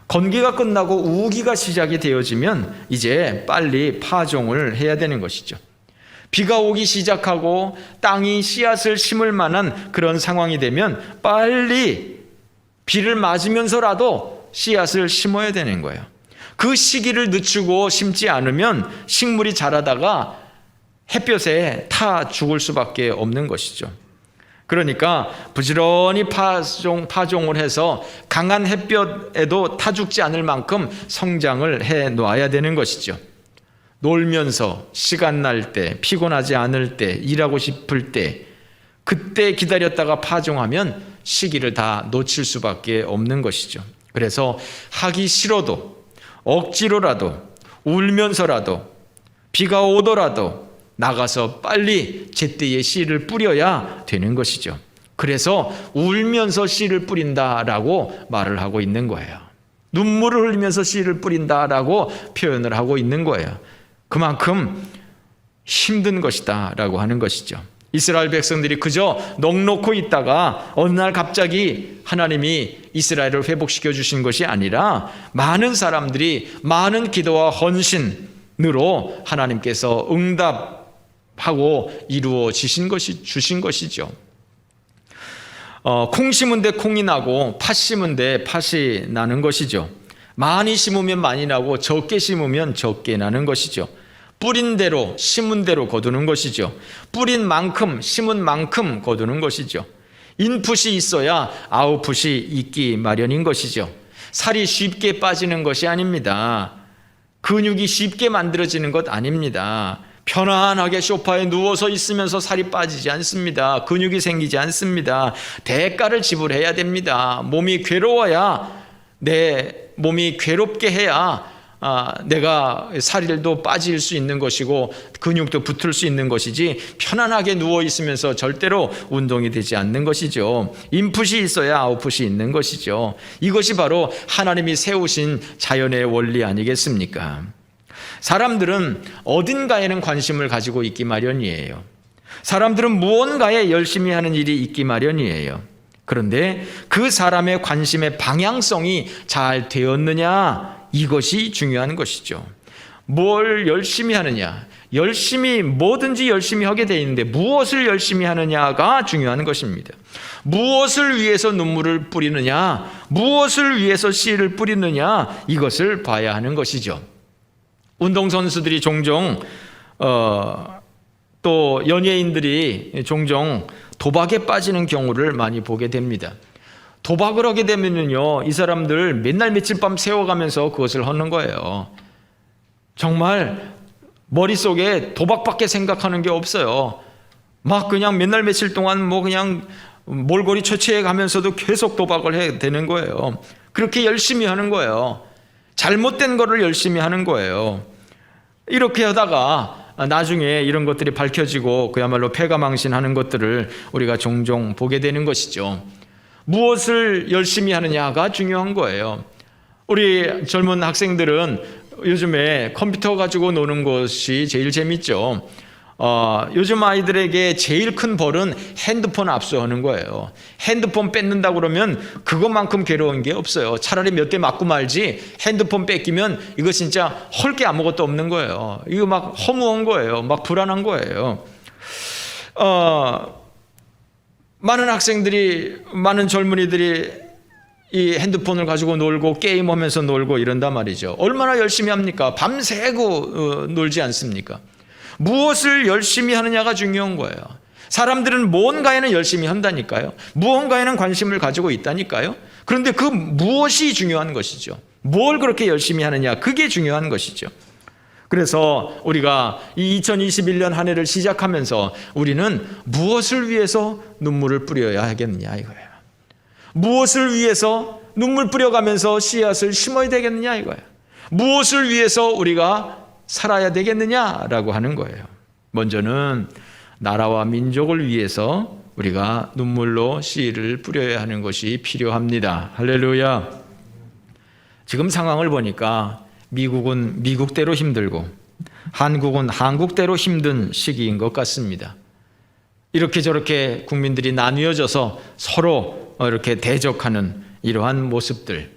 건기가 끝나고 우기가 시작이 되어지면 이제 빨리 파종을 해야 되는 것이죠. 비가 오기 시작하고 땅이 씨앗을 심을 만한 그런 상황이 되면 빨리 비를 맞으면서라도 씨앗을 심어야 되는 거예요. 그 시기를 늦추고 심지 않으면 식물이 자라다가 햇볕에 타 죽을 수밖에 없는 것이죠. 그러니까 부지런히 파종을 해서 강한 햇볕에도 타 죽지 않을 만큼 성장을 해 놓아야 되는 것이죠. 놀면서 시간 날 때, 피곤하지 않을 때, 일하고 싶을 때, 그때 기다렸다가 파종하면 시기를 다 놓칠 수밖에 없는 것이죠. 그래서 하기 싫어도 억지로라도 울면서라도 비가 오더라도 나가서 빨리 제때에 씨를 뿌려야 되는 것이죠. 그래서 울면서 씨를 뿌린다라고 말을 하고 있는 거예요. 눈물을 흘리면서 씨를 뿌린다라고 표현을 하고 있는 거예요. 그만큼 힘든 것이다라고 하는 것이죠. 이스라엘 백성들이 그저 넋놓고 있다가 어느 날 갑자기 하나님이 이스라엘을 회복시켜 주신 것이 아니라 많은 사람들이 많은 기도와 헌신으로 하나님께서 응답하고 이루어 주신 것이죠. 콩 심은 데 콩이 나고 팥 심은 데 팥이 나는 것이죠. 많이 심으면 많이 나고 적게 심으면 적게 나는 것이죠. 뿌린 대로 심은 대로 거두는 것이죠. 뿌린 만큼 심은 만큼 거두는 것이죠. 인풋이 있어야 아웃풋이 있기 마련인 것이죠. 살이 쉽게 빠지는 것이 아닙니다. 근육이 쉽게 만들어지는 것 아닙니다. 편안하게 소파에 누워서 있으면서 살이 빠지지 않습니다. 근육이 생기지 않습니다. 대가를 지불해야 됩니다. 몸이 괴로워야, 내 몸이 괴롭게 해야 내가 살도 빠질 수 있는 것이고 근육도 붙을 수 있는 것이지, 편안하게 누워 있으면서 절대로 운동이 되지 않는 것이죠. 인풋이 있어야 아웃풋이 있는 것이죠. 이것이 바로 하나님이 세우신 자연의 원리 아니겠습니까? 사람들은 어딘가에는 관심을 가지고 있기 마련이에요. 사람들은 무언가에 열심히 하는 일이 있기 마련이에요. 그런데 그 사람의 관심의 방향성이 잘 되었느냐, 이것이 중요한 것이죠. 뭘 열심히 하느냐, 뭐든지 열심히 하게 돼 있는데 무엇을 열심히 하느냐가 중요한 것입니다. 무엇을 위해서 눈물을 뿌리느냐, 무엇을 위해서 씨를 뿌리느냐, 이것을 봐야 하는 것이죠. 운동선수들이 종종 또 연예인들이 종종 도박에 빠지는 경우를 많이 보게 됩니다. 도박을 하게 되면요, 이 사람들 맨날 며칠 밤 새워가면서 그것을 하는 거예요. 정말 머릿속에 도박밖에 생각하는 게 없어요. 막 그냥 맨날 며칠 동안 뭐 그냥 몰골이 초췌해 가면서도 계속 도박을 해야 되는 거예요. 그렇게 열심히 하는 거예요. 잘못된 거를 열심히 하는 거예요. 이렇게 하다가 나중에 이런 것들이 밝혀지고 그야말로 패가망신하는 것들을 우리가 종종 보게 되는 것이죠. 무엇을 열심히 하느냐가 중요한 거예요. 우리 젊은 학생들은 요즘에 컴퓨터 가지고 노는 것이 제일 재밌죠. 요즘 아이들에게 제일 큰 벌은 핸드폰 압수하는 거예요. 핸드폰 뺏는다 그러면 그것만큼 괴로운 게 없어요. 차라리 몇 대 맞고 말지, 핸드폰 뺏기면 이거 진짜 헐 게 아무것도 없는 거예요. 이거 막 허무한 거예요. 막 불안한 거예요. 많은 학생들이, 많은 젊은이들이 이 핸드폰을 가지고 놀고 게임하면서 놀고 이런단 말이죠. 얼마나 열심히 합니까? 밤새고 놀지 않습니까? 무엇을 열심히 하느냐가 중요한 거예요. 사람들은 무언가에는 열심히 한다니까요. 무언가에는 관심을 가지고 있다니까요. 그런데 그 무엇이 중요한 것이죠. 뭘 그렇게 열심히 하느냐, 그게 중요한 것이죠. 그래서 우리가 이 2021년 한 해를 시작하면서 우리는 무엇을 위해서 눈물을 뿌려야 하겠느냐 이거예요. 무엇을 위해서 눈물 뿌려가면서 씨앗을 심어야 되겠느냐 이거예요. 무엇을 위해서 우리가 살아야 되겠느냐라고 하는 거예요. 먼저는 나라와 민족을 위해서 우리가 눈물로 씨를 뿌려야 하는 것이 필요합니다. 할렐루야. 지금 상황을 보니까 미국은 미국대로 힘들고 한국은 한국대로 힘든 시기인 것 같습니다. 이렇게 저렇게 국민들이 나뉘어져서 서로 이렇게 대적하는 이러한 모습들,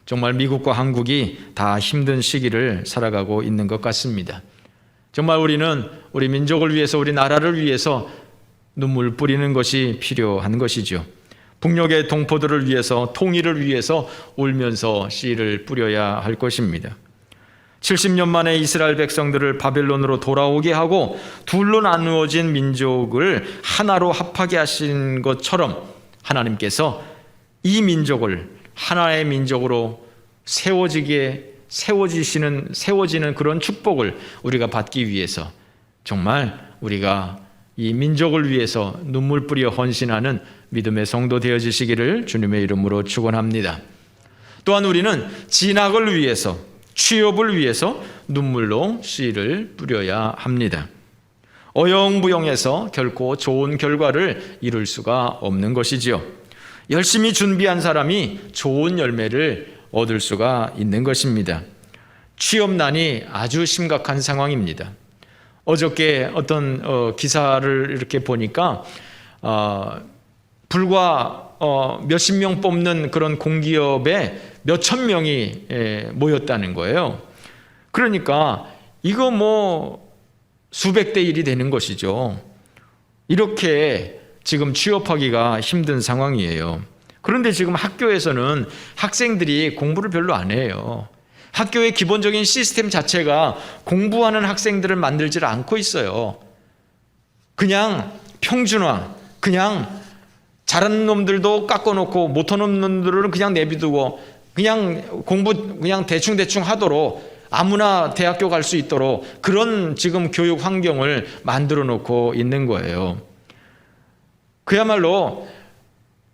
정말 미국과 한국이 다 힘든 시기를 살아가고 있는 것 같습니다. 정말 우리는 우리 민족을 위해서, 우리 나라를 위해서 눈물 뿌리는 것이 필요한 것이죠. 북녘의 동포들을 위해서, 통일을 위해서 울면서 씨를 뿌려야 할 것입니다. 70년 만에 이스라엘 백성들을 바벨론으로 돌아오게 하고 둘로 나누어진 민족을 하나로 합하게 하신 것처럼 하나님께서 이 민족을 하나의 민족으로 세워지는 그런 축복을 우리가 받기 위해서 정말 우리가 이 민족을 위해서 눈물 뿌려 헌신하는 믿음의 성도 되어지시기를 주님의 이름으로 축원합니다. 또한 우리는 진학을 위해서, 취업을 위해서 눈물로 씨를 뿌려야 합니다. 어영부영해서 결코 좋은 결과를 이룰 수가 없는 것이지요. 열심히 준비한 사람이 좋은 열매를 얻을 수가 있는 것입니다. 취업난이 아주 심각한 상황입니다. 어저께 어떤 기사를 이렇게 보니까 불과 몇십 명 뽑는 그런 공기업에 몇천 명이 모였다는 거예요. 그러니까 이거 뭐 수백 대 1이 되는 것이죠. 이렇게 지금 취업하기가 힘든 상황이에요. 그런데 지금 학교에서는 학생들이 공부를 별로 안 해요. 학교의 기본적인 시스템 자체가 공부하는 학생들을 만들지를 않고 있어요. 그냥 평준화, 그냥 잘하는 놈들도 깎아놓고 못하는 놈들은 그냥 내비두고 그냥 공부 그냥 대충 하도록 아무나 대학교 갈 수 있도록 그런 지금 교육 환경을 만들어 놓고 있는 거예요. 그야말로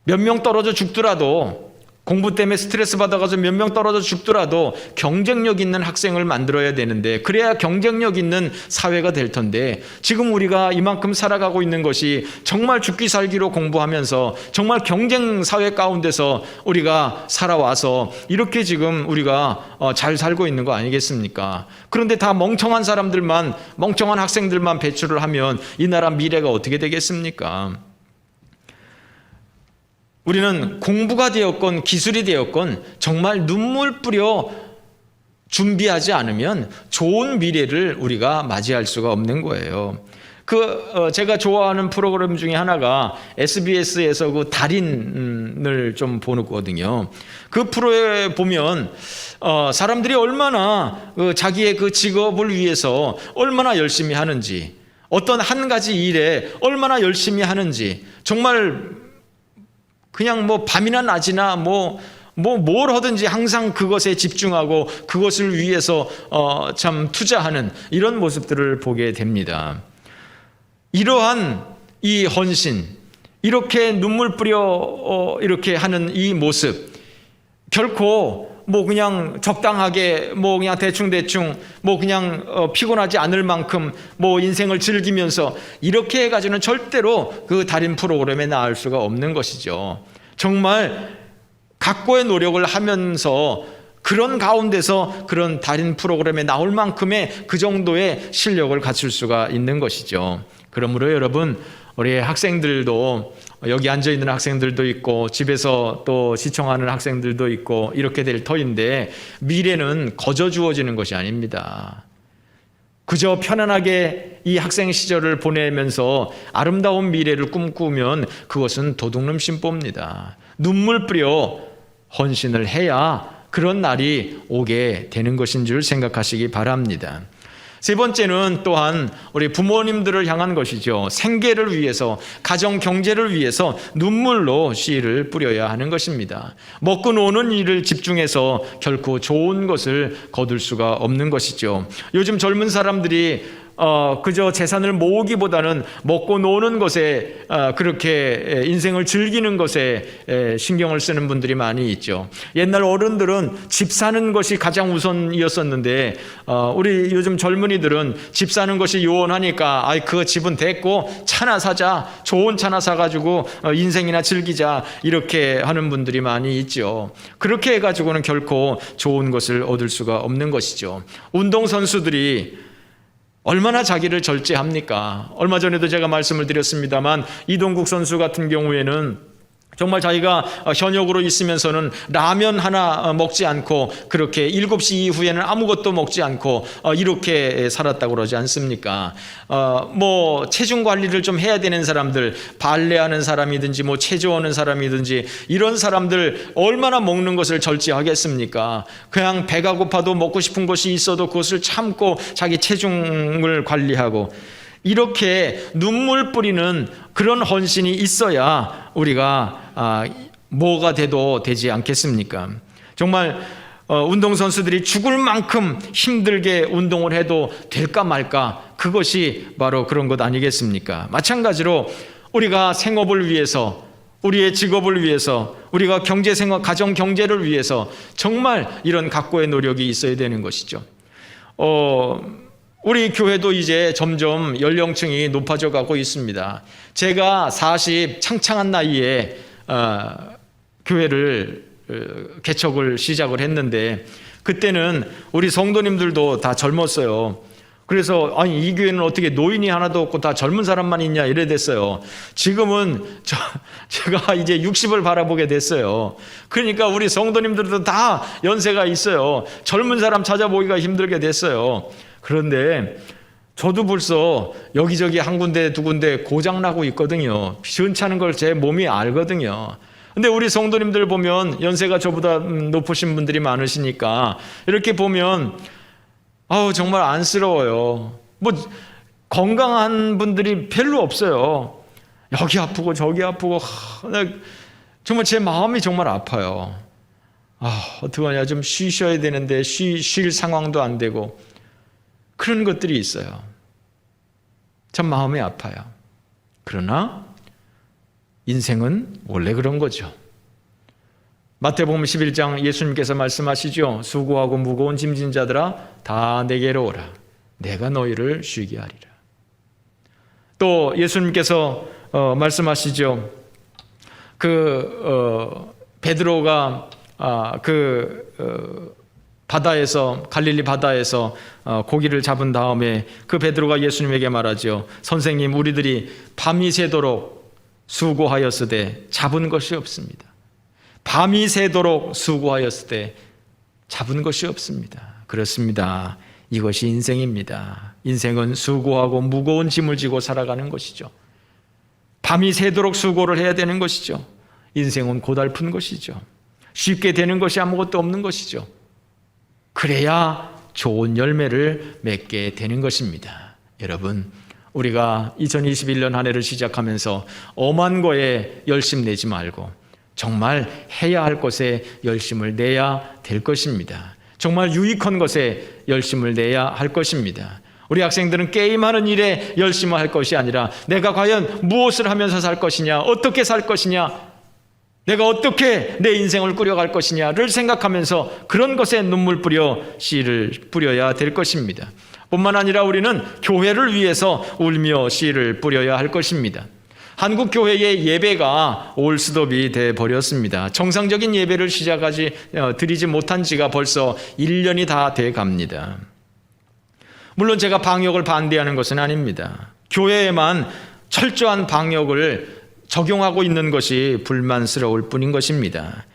몇 명 떨어져 죽더라도, 공부 때문에 스트레스 받아가서 몇 명 떨어져 죽더라도 경쟁력 있는 학생을 만들어야 되는데, 그래야 경쟁력 있는 사회가 될 텐데, 지금 우리가 이만큼 살아가고 있는 것이 정말 죽기 살기로 공부하면서 정말 경쟁 사회 가운데서 우리가 살아와서 이렇게 지금 우리가 잘 살고 있는 거 아니겠습니까? 그런데 다 멍청한 사람들만, 멍청한 학생들만 배출을 하면 이 나라 미래가 어떻게 되겠습니까? 우리는 공부가 되었건 기술이 되었건 정말 눈물 뿌려 준비하지 않으면 좋은 미래를 우리가 맞이할 수가 없는 거예요. 제가 좋아하는 프로그램 중에 하나가 SBS에서 그 달인을 좀 보거든요. 그 프로에 보면 사람들이 얼마나 자기의 그 직업을 위해서 얼마나 열심히 하는지, 어떤 한 가지 일에 얼마나 열심히 하는지, 정말 그냥 뭐 밤이나 낮이나 뭘 하든지 항상 그것에 집중하고 그것을 위해서 참 투자하는 이런 모습들을 보게 됩니다. 이러한 이 헌신, 이렇게 눈물 뿌려 이렇게 하는 이 모습, 결코 뭐 그냥 적당하게 뭐 그냥 대충 뭐 그냥 피곤하지 않을 만큼 뭐 인생을 즐기면서 이렇게 해가지고는 절대로 그 달인 프로그램에 나올 수가 없는 것이죠. 정말 각고의 노력을 하면서 그런 가운데서 그런 달인 프로그램에 나올 만큼의 그 정도의 실력을 갖출 수가 있는 것이죠. 그러므로 여러분, 우리 학생들도, 여기 앉아있는 학생들도 있고 집에서 또 시청하는 학생들도 있고 이렇게 될 터인데, 미래는 거저 주어지는 것이 아닙니다. 그저 편안하게 이 학생 시절을 보내면서 아름다운 미래를 꿈꾸면 그것은 도둑놈 심보입니다. 눈물 뿌려 헌신을 해야 그런 날이 오게 되는 것인 줄 생각하시기 바랍니다. 세 번째는 또한 우리 부모님들을 향한 것이죠. 생계를 위해서, 가정 경제를 위해서 눈물로 씨를 뿌려야 하는 것입니다. 먹고 노는 일을 집중해서 결코 좋은 것을 거둘 수가 없는 것이죠. 요즘 젊은 사람들이 그저 재산을 모으기보다는 먹고 노는 것에 그렇게 인생을 즐기는 것에 신경을 쓰는 분들이 많이 있죠. 옛날 어른들은 집 사는 것이 가장 우선이었었는데 우리 요즘 젊은이들은 집 사는 것이 요원하니까 그 집은 됐고 차나 사자, 좋은 차나 사가지고 인생이나 즐기자, 이렇게 하는 분들이 많이 있죠. 그렇게 해가지고는 결코 좋은 것을 얻을 수가 없는 것이죠. 운동선수들이 얼마나 자기를 절제합니까? 얼마 전에도 제가 말씀을 드렸습니다만 이동국 선수 같은 경우에는 정말 자기가 현역으로 있으면서는 라면 하나 먹지 않고 그렇게 7시 이후에는 아무것도 먹지 않고 이렇게 살았다고 그러지 않습니까? 뭐 체중 관리를 좀 해야 되는 사람들, 발레하는 사람이든지 뭐 체조하는 사람이든지 이런 사람들 얼마나 먹는 것을 절제하겠습니까? 그냥 배가 고파도 먹고 싶은 것이 있어도 그것을 참고 자기 체중을 관리하고, 이렇게 눈물 뿌리는 그런 헌신이 있어야 우리가 뭐가 돼도 되지 않겠습니까? 정말 운동선수들이 죽을 만큼 힘들게 운동을 해도 될까 말까, 그것이 바로 그런 것 아니겠습니까? 마찬가지로 우리가 생업을 위해서, 우리의 직업을 위해서, 우리가 경제생활, 가정 경제를 위해서 정말 이런 각고의 노력이 있어야 되는 것이죠. 우리 교회도 이제 점점 연령층이 높아져 가고 있습니다. 제가 40 창창한 나이에 교회를 개척을 시작을 했는데 그때는 우리 성도님들도 다 젊었어요. 그래서 아니 이 교회는 어떻게 노인이 하나도 없고 다 젊은 사람만 있냐 이래 됐어요. 지금은 제가 이제 60을 바라보게 됐어요. 그러니까 우리 성도님들도 다 연세가 있어요. 젊은 사람 찾아보기가 힘들게 됐어요. 그런데 저도 벌써 여기저기 한 군데 두 군데 고장나고 있거든요. 시원찮은 걸 제 몸이 알거든요. 근데 우리 성도님들 보면 연세가 저보다 높으신 분들이 많으시니까 이렇게 보면 정말 안쓰러워요. 뭐 건강한 분들이 별로 없어요. 여기 아프고 저기 아프고 정말 제 마음이 정말 아파요. 어떡하냐, 좀 쉬셔야 되는데 쉴 상황도 안 되고 그런 것들이 있어요. 참 마음이 아파요. 그러나 인생은 원래 그런 거죠. 마태복음 11장 예수님께서 말씀하시죠. 수고하고 무거운 짐진 자들아 다 내게로 오라. 내가 너희를 쉬게 하리라. 또 예수님께서 말씀하시죠. 베드로가 바다에서, 갈릴리 바다에서 고기를 잡은 다음에 그 베드로가 예수님에게 말하죠. 선생님, 우리들이 밤이 새도록 수고하였으되 잡은 것이 없습니다. 밤이 새도록 수고하였으되 잡은 것이 없습니다. 그렇습니다. 이것이 인생입니다. 인생은 수고하고 무거운 짐을 지고 살아가는 것이죠. 밤이 새도록 수고를 해야 되는 것이죠. 인생은 고달픈 것이죠. 쉽게 되는 것이 아무것도 없는 것이죠. 그래야 좋은 열매를 맺게 되는 것입니다. 여러분, 우리가 2021년 한 해를 시작하면서 엄한 거에 열심 내지 말고 정말 해야 할 것에 열심을 내야 될 것입니다. 정말 유익한 것에 열심을 내야 할 것입니다. 우리 학생들은 게임하는 일에 열심을 할 것이 아니라 내가 과연 무엇을 하면서 살 것이냐, 어떻게 살 것이냐, 내가 어떻게 내 인생을 꾸려갈 것이냐를 생각하면서 그런 것에 눈물 뿌려 씨를 뿌려야 될 것입니다. 뿐만 아니라 우리는 교회를 위해서 울며 씨를 뿌려야 할 것입니다. 한국 교회의 예배가 올스톱이 돼 버렸습니다. 정상적인 예배를 드리지 못한 지가 벌써 1년이 다 돼 갑니다. 물론 제가 방역을 반대하는 것은 아닙니다. 교회에만 철저한 방역을 적용하고 있는 것이 불만스러울 뿐인 것입니다.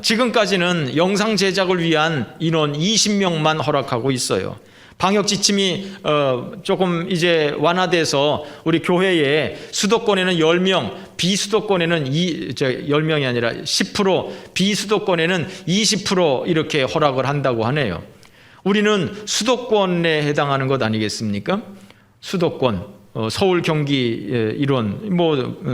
지금까지는 영상 제작을 위한 인원 20명만 허락하고 있어요. 방역 지침이 조금 이제 완화돼서 우리 교회에 수도권에는 10명, 비수도권에는 10명이 아니라 10%, 비수도권에는 20% 이렇게 허락을 한다고 하네요. 우리는 수도권에 해당하는 것 아니겠습니까? 수도권, 서울, 경기 이런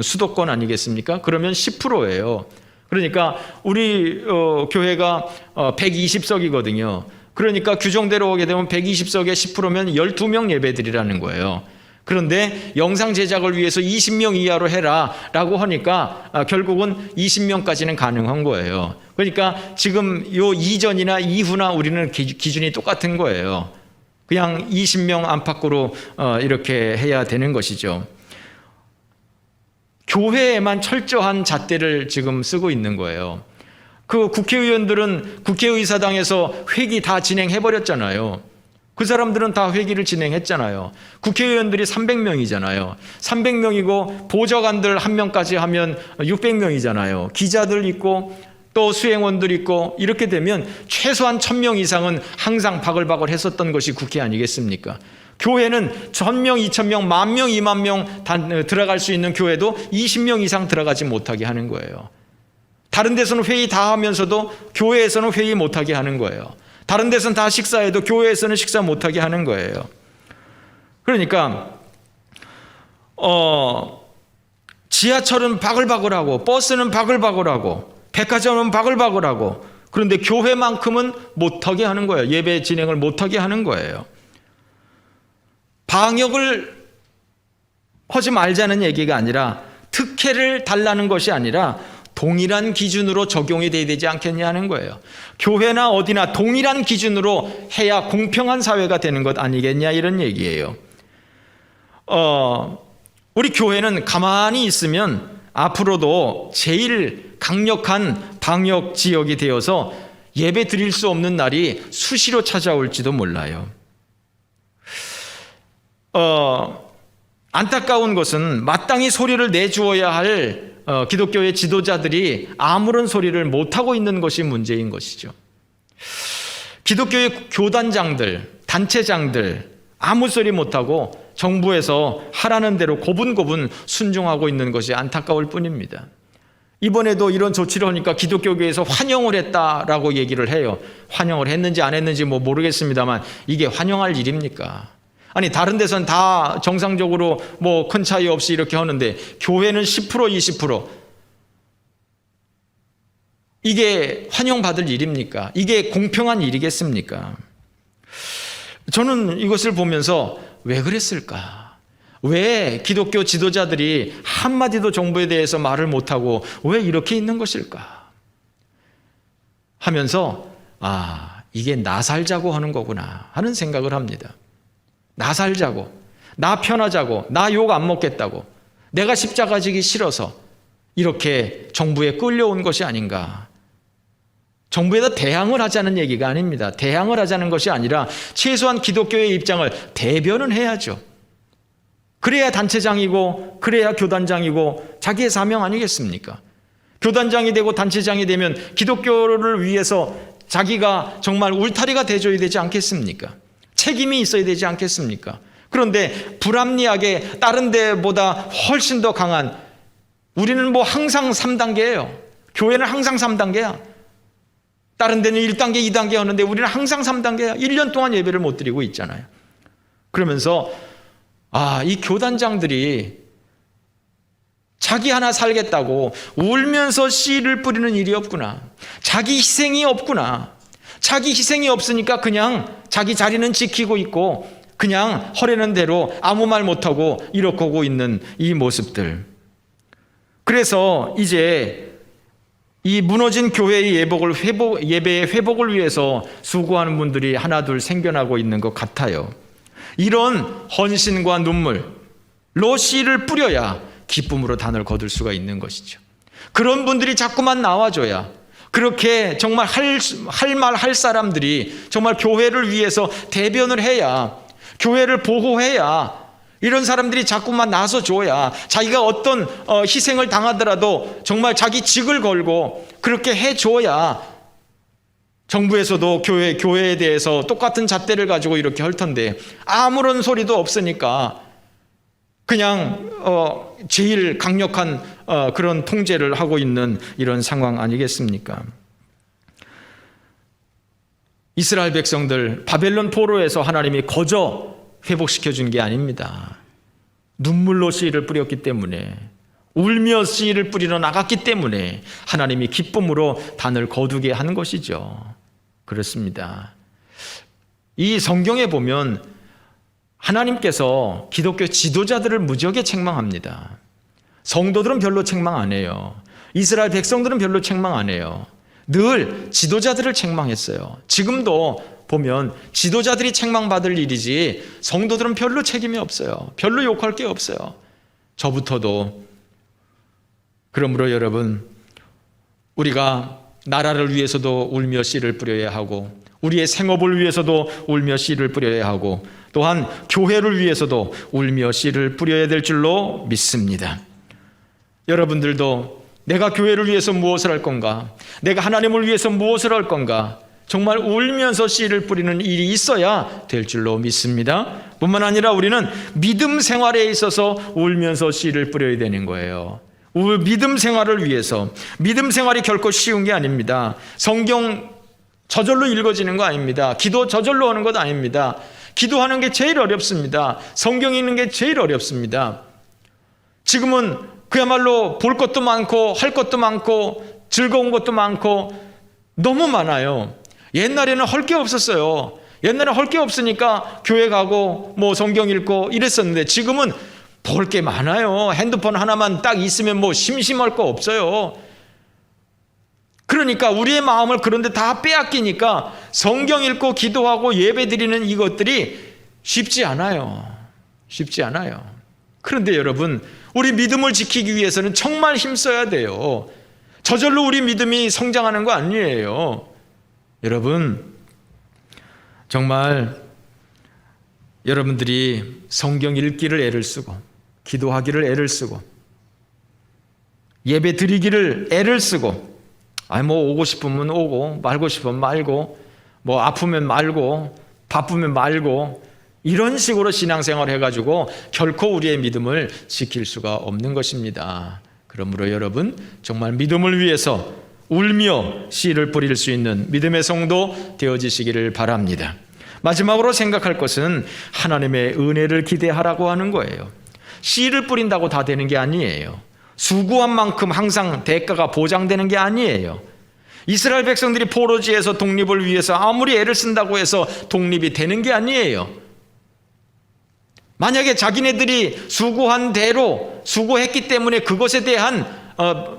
수도권 아니겠습니까? 그러면 10%예요. 그러니까 우리 교회가 120석이거든요. 그러니까 규정대로 오게 되면 120석에 10%면 12명 예배드리라는 거예요. 그런데 영상 제작을 위해서 20명 이하로 해라 라고 하니까 결국은 20명까지는 가능한 거예요. 그러니까 지금 요 이전이나 이후나 우리는 기준이 똑같은 거예요. 그냥 20명 안팎으로 이렇게 해야 되는 것이죠. 교회에만 철저한 잣대를 지금 쓰고 있는 거예요. 그 국회의원들은 국회의사당에서 회기 다 진행해버렸잖아요. 그 사람들은 다 회기를 진행했잖아요. 국회의원들이 300명이잖아요. 300명이고 보좌관들 1명까지 하면 600명이잖아요. 기자들 있고 또 수행원들 있고 이렇게 되면 최소한 1000명 이상은 항상 바글바글 했었던 것이 국회 아니겠습니까? 교회는 1000명, 2000명, 10,000명, 20,000명 들어갈 수 있는 교회도 20명 이상 들어가지 못하게 하는 거예요. 다른 데서는 회의 다 하면서도 교회에서는 회의 못하게 하는 거예요. 다른 데서는 다 식사해도 교회에서는 식사 못하게 하는 거예요. 그러니까 지하철은 바글바글하고 버스는 바글바글하고 백화점은 바글바글하고 그런데 교회만큼은 못하게 하는 거예요. 예배 진행을 못하게 하는 거예요. 방역을 하지 말자는 얘기가 아니라 특혜를 달라는 것이 아니라 동일한 기준으로 적용이 돼야 되지 않겠냐는 거예요. 교회나 어디나 동일한 기준으로 해야 공평한 사회가 되는 것 아니겠냐 이런 얘기예요. 우리 교회는 가만히 있으면 앞으로도 제일 강력한 방역 지역이 되어서 예배 드릴 수 없는 날이 수시로 찾아올지도 몰라요. 안타까운 것은 마땅히 소리를 내주어야 할 기독교의 지도자들이 아무런 소리를 못하고 있는 것이 문제인 것이죠. 기독교의 교단장들, 단체장들 아무 소리 못하고 정부에서 하라는 대로 고분고분 순종하고 있는 것이 안타까울 뿐입니다. 이번에도 이런 조치를 하니까 기독교계에서 환영을 했다라고 얘기를 해요. 환영을 했는지 안 했는지 모르겠습니다만 이게 환영할 일입니까? 아니 다른 데서는 다 정상적으로 큰 차이 없이 이렇게 하는데 교회는 10% 20% 이게 환영받을 일입니까? 이게 공평한 일이겠습니까? 저는 이것을 보면서 왜 그랬을까? 왜 기독교 지도자들이 한마디도 정부에 대해서 말을 못하고 왜 이렇게 있는 것일까? 하면서 이게 나 살자고 하는 거구나 하는 생각을 합니다. 나 살자고, 나 편하자고, 나 욕 안 먹겠다고, 내가 십자가 지기 싫어서 이렇게 정부에 끌려온 것이 아닌가. 정부에다 대항을 하자는 얘기가 아닙니다. 대항을 하자는 것이 아니라 최소한 기독교의 입장을 대변은 해야죠. 그래야 단체장이고 그래야 교단장이고 자기의 사명 아니겠습니까? 교단장이 되고 단체장이 되면 기독교를 위해서 자기가 정말 울타리가 돼줘야 되지 않겠습니까? 책임이 있어야 되지 않겠습니까? 그런데 불합리하게 다른 데보다 훨씬 더 강한 우리는 항상 3단계예요. 교회는 항상 3단계야. 다른 데는 1단계, 2단계 하는데 우리는 항상 3단계야. 1년 동안 예배를 못 드리고 있잖아요. 그러면서 이 교단장들이 자기 하나 살겠다고 울면서 씨를 뿌리는 일이 없구나. 자기 희생이 없구나. 자기 희생이 없으니까 그냥 자기 자리는 지키고 있고 그냥 허려는 대로 아무 말 못하고 이러고 있는 이 모습들. 그래서 이제 이 무너진 교회의 예배의 회복을 위해서 수고하는 분들이 하나둘 생겨나고 있는 것 같아요. 이런 헌신과 눈물로 씨를 뿌려야 기쁨으로 단을 거둘 수가 있는 것이죠. 그런 분들이 자꾸만 나와줘야 그렇게 정말 할 말 할 사람들이 정말 교회를 위해서 대변을 해야 교회를 보호해야 이런 사람들이 자꾸만 나서줘야 자기가 어떤 희생을 당하더라도 정말 자기 직을 걸고 그렇게 해줘야 정부에서도 교회에 대해서 똑같은 잣대를 가지고 이렇게 할 텐데 아무런 소리도 없으니까 그냥 제일 강력한 그런 통제를 하고 있는 이런 상황 아니겠습니까? 이스라엘 백성들 바벨론 포로에서 하나님이 거저 회복시켜 준 게 아닙니다. 눈물로 씨를 뿌렸기 때문에 울며 씨를 뿌리러 나갔기 때문에 하나님이 기쁨으로 단을 거두게 하는 것이죠. 그렇습니다. 이 성경에 보면 하나님께서 기독교 지도자들을 무지하게 책망합니다. 성도들은 별로 책망 안 해요. 이스라엘 백성들은 별로 책망 안 해요. 늘 지도자들을 책망했어요. 지금도 보면 지도자들이 책망받을 일이지 성도들은 별로 책임이 없어요. 별로 욕할 게 없어요. 저부터도. 그러므로 여러분, 우리가 나라를 위해서도 울며 씨를 뿌려야 하고, 우리의 생업을 위해서도 울며 씨를 뿌려야 하고, 또한 교회를 위해서도 울며 씨를 뿌려야 될 줄로 믿습니다. 여러분들도 내가 교회를 위해서 무엇을 할 건가? 내가 하나님을 위해서 무엇을 할 건가? 정말 울면서 씨를 뿌리는 일이 있어야 될 줄로 믿습니다. 뿐만 아니라 우리는 믿음 생활에 있어서 울면서 씨를 뿌려야 되는 거예요. 믿음 생활을 위해서. 믿음 생활이 결코 쉬운 게 아닙니다. 성경 저절로 읽어지는 거 아닙니다. 기도 저절로 하는 것 아닙니다. 기도하는 게 제일 어렵습니다. 성경 읽는 게 제일 어렵습니다. 지금은 그야말로 볼 것도 많고 할 것도 많고 즐거운 것도 많고 너무 많아요. 옛날에는 할 게 없었어요. 옛날에 할 게 없으니까 교회 가고 뭐 성경 읽고 이랬었는데 지금은 볼 게 많아요. 핸드폰 하나만 딱 있으면 뭐 심심할 거 없어요. 그러니까 우리의 마음을 그런데 다 빼앗기니까 성경 읽고 기도하고 예배 드리는 이것들이 쉽지 않아요. 쉽지 않아요. 그런데 여러분, 우리 믿음을 지키기 위해서는 정말 힘써야 돼요. 저절로 우리 믿음이 성장하는 거 아니에요. 여러분, 정말 여러분들이 성경 읽기를 애를 쓰고 기도하기를 애를 쓰고 예배 드리기를 애를 쓰고 뭐 오고 싶으면 오고 말고 싶으면 말고 뭐 아프면 말고 바쁘면 말고 이런 식으로 신앙생활을 해가지고 결코 우리의 믿음을 지킬 수가 없는 것입니다. 그러므로 여러분, 정말 믿음을 위해서 울며 씨를 뿌릴 수 있는 믿음의 성도 되어지시기를 바랍니다. 마지막으로 생각할 것은 하나님의 은혜를 기대하라고 하는 거예요. 씨를 뿌린다고 다 되는 게 아니에요. 수고한 만큼 항상 대가가 보장되는 게 아니에요. 이스라엘 백성들이 포로지에서 독립을 위해서 아무리 애를 쓴다고 해서 독립이 되는 게 아니에요. 만약에 자기네들이 수고한 대로 수고했기 때문에 그것에 대한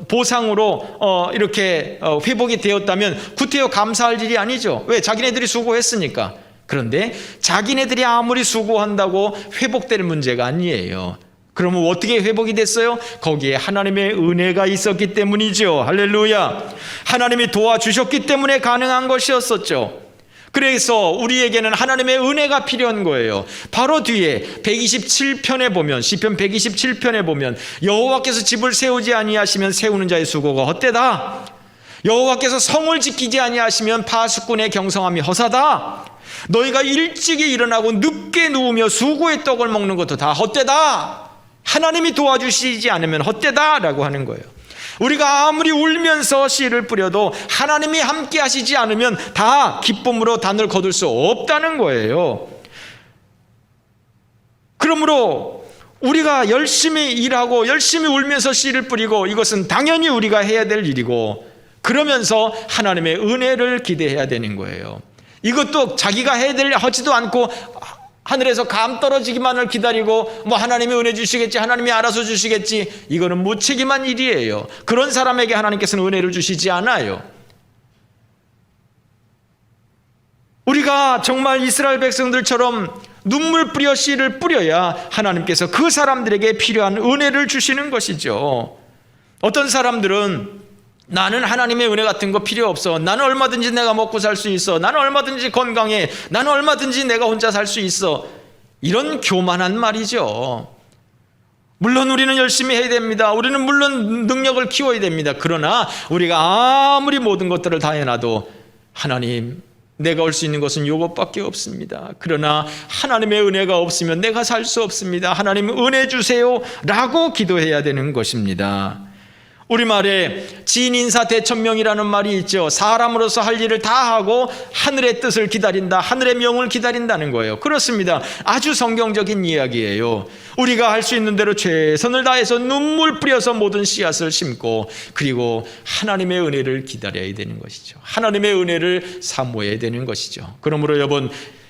보상으로 이렇게 회복이 되었다면 구태여 감사할 일이 아니죠. 왜? 자기네들이 수고했으니까. 그런데 자기네들이 아무리 수고한다고 회복될 문제가 아니에요. 그러면 어떻게 회복이 됐어요? 거기에 하나님의 은혜가 있었기 때문이죠. 할렐루야. 하나님이 도와주셨기 때문에 가능한 것이었었죠. 그래서 우리에게는 하나님의 은혜가 필요한 거예요. 바로 뒤에 127편에 보면, 시편 127편에 보면 여호와께서 집을 세우지 아니하시면 세우는 자의 수고가 헛되다. 여호와께서 성을 지키지 아니하시면 파수꾼의 경성함이 허사다. 너희가 일찍이 일어나고 늦게 누우며 수고의 떡을 먹는 것도 다 헛되다. 하나님이 도와주시지 않으면 헛되다라고 하는 거예요. 우리가 아무리 울면서 씨를 뿌려도 하나님이 함께 하시지 않으면 다 기쁨으로 단을 거둘 수 없다는 거예요. 그러므로 우리가 열심히 일하고 열심히 울면서 씨를 뿌리고 이것은 당연히 우리가 해야 될 일이고, 그러면서 하나님의 은혜를 기대해야 되는 거예요. 이것도 자기가 해야 될 일 하지도 않고 하늘에서 감 떨어지기만을 기다리고 뭐 하나님이 은혜 주시겠지, 하나님이 알아서 주시겠지, 이거는 무책임한 일이에요. 그런 사람에게 하나님께서는 은혜를 주시지 않아요. 우리가 정말 이스라엘 백성들처럼 눈물 뿌려 씨를 뿌려야 하나님께서 그 사람들에게 필요한 은혜를 주시는 것이죠. 어떤 사람들은 나는 하나님의 은혜 같은 거 필요 없어. 나는 얼마든지 내가 먹고 살 수 있어. 나는 얼마든지 건강해. 나는 얼마든지 내가 혼자 살 수 있어. 이런 교만한 말이죠. 물론 우리는 열심히 해야 됩니다. 우리는 물론 능력을 키워야 됩니다. 그러나 우리가 아무리 모든 것들을 다 해놔도 하나님, 내가 올 수 있는 것은 이것밖에 없습니다. 그러나 하나님의 은혜가 없으면 내가 살 수 없습니다. 하나님 은혜 주세요 라고 기도해야 되는 것입니다. 우리말에 진인사 대천명이라는 말이 있죠. 사람으로서 할 일을 다 하고 하늘의 뜻을 기다린다, 하늘의 명을 기다린다는 거예요. 그렇습니다. 아주 성경적인 이야기예요. 우리가 할 수 있는 대로 최선을 다해서 눈물 뿌려서 모든 씨앗을 심고, 그리고 하나님의 은혜를 기다려야 되는 것이죠. 하나님의 은혜를 사모해야 되는 것이죠. 그러므로 여러분,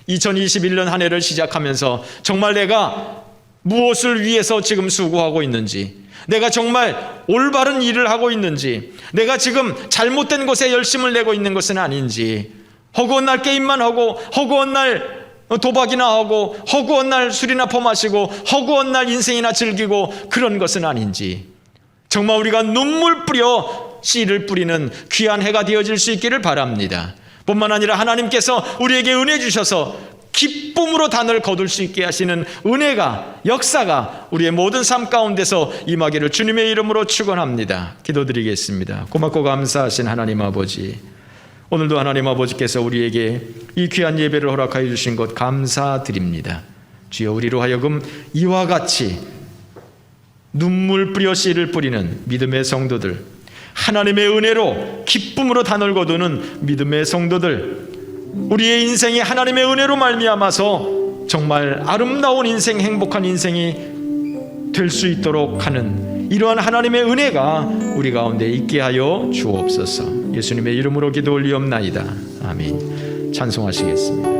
2021년 한 해를 시작하면서 정말 내가 무엇을 위해서 지금 수고하고 있는지, 내가 정말 올바른 일을 하고 있는지, 내가 지금 잘못된 것에 열심을 내고 있는 것은 아닌지, 허구한 날 게임만 하고, 허구한 날 도박이나 하고, 허구한 날 술이나 퍼마시고, 허구한 날 인생이나 즐기고, 그런 것은 아닌지, 정말 우리가 눈물 뿌려 씨를 뿌리는 귀한 해가 되어질 수 있기를 바랍니다. 뿐만 아니라 하나님께서 우리에게 은혜 주셔서 기쁨으로 단을 거둘 수 있게 하시는 은혜가, 역사가 우리의 모든 삶 가운데서 임하기를 주님의 이름으로 축원합니다. 기도드리겠습니다. 고맙고 감사하신 하나님 아버지, 오늘도 하나님 아버지께서 우리에게 이 귀한 예배를 허락하여 주신 것 감사드립니다. 주여, 우리로 하여금 이와 같이 눈물 뿌려 씨를 뿌리는 믿음의 성도들, 하나님의 은혜로 기쁨으로 단을 거두는 믿음의 성도들, 우리의 인생이 하나님의 은혜로 말미암아서 정말 아름다운 인생, 행복한 인생이 될 수 있도록 하는 이러한 하나님의 은혜가 우리 가운데 있게 하여 주옵소서. 예수님의 이름으로 기도 올리옵나이다. 아멘. 찬송하시겠습니다.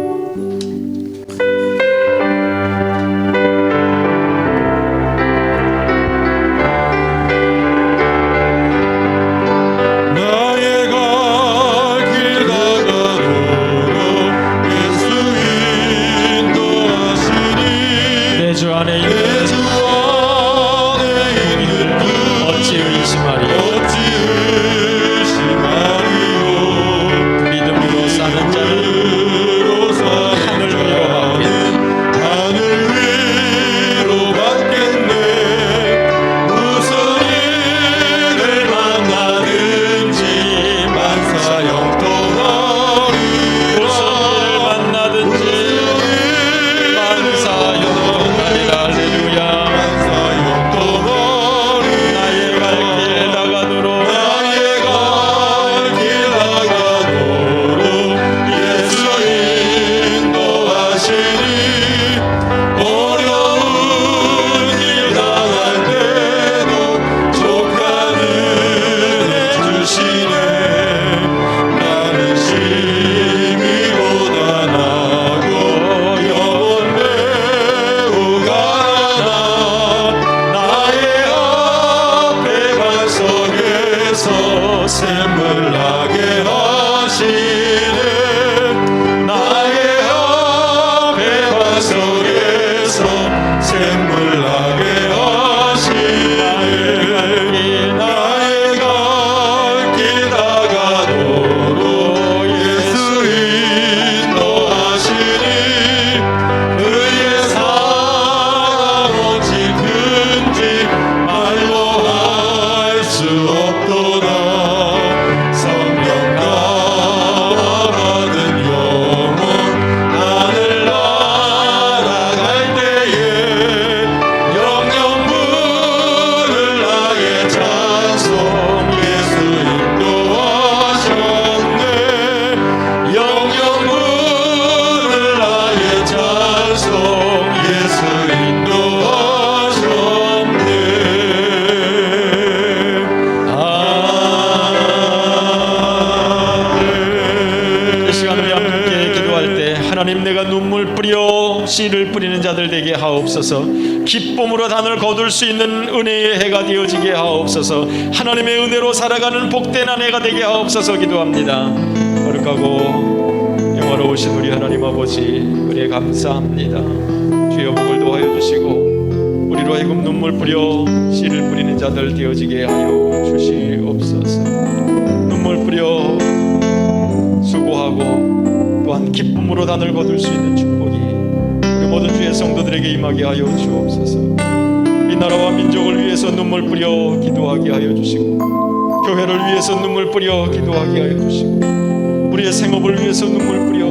씨를 뿌리는 자들 되게 하옵소서. 기쁨으로 단을 거둘 수 있는 은혜의 해가 되어지게 하옵소서. 하나님의 은혜로 살아가는 복된 한 해가 되게 하옵소서 기도합니다. 거룩하고 영화로우신 우리 하나님 아버지, 은혜 감사합니다. 주여, 복을 도하여 주시고 우리로 하여금 눈물 뿌려 씨를 뿌리는 자들 되어지게 하여 주시옵소서. 눈물 뿌려 수고하고 또한 기쁨으로 단을 거둘 수 있는 축복이 우리 모든 주의 성도들에게 임하게 하여 주옵소서. 이 나라와 민족을 위해서 눈물 뿌려 기도하게 하여 주시고, 교회를 위해서 눈물 뿌려 기도하게 하여 주시고, 우리의 생업을 위해서 눈물 뿌려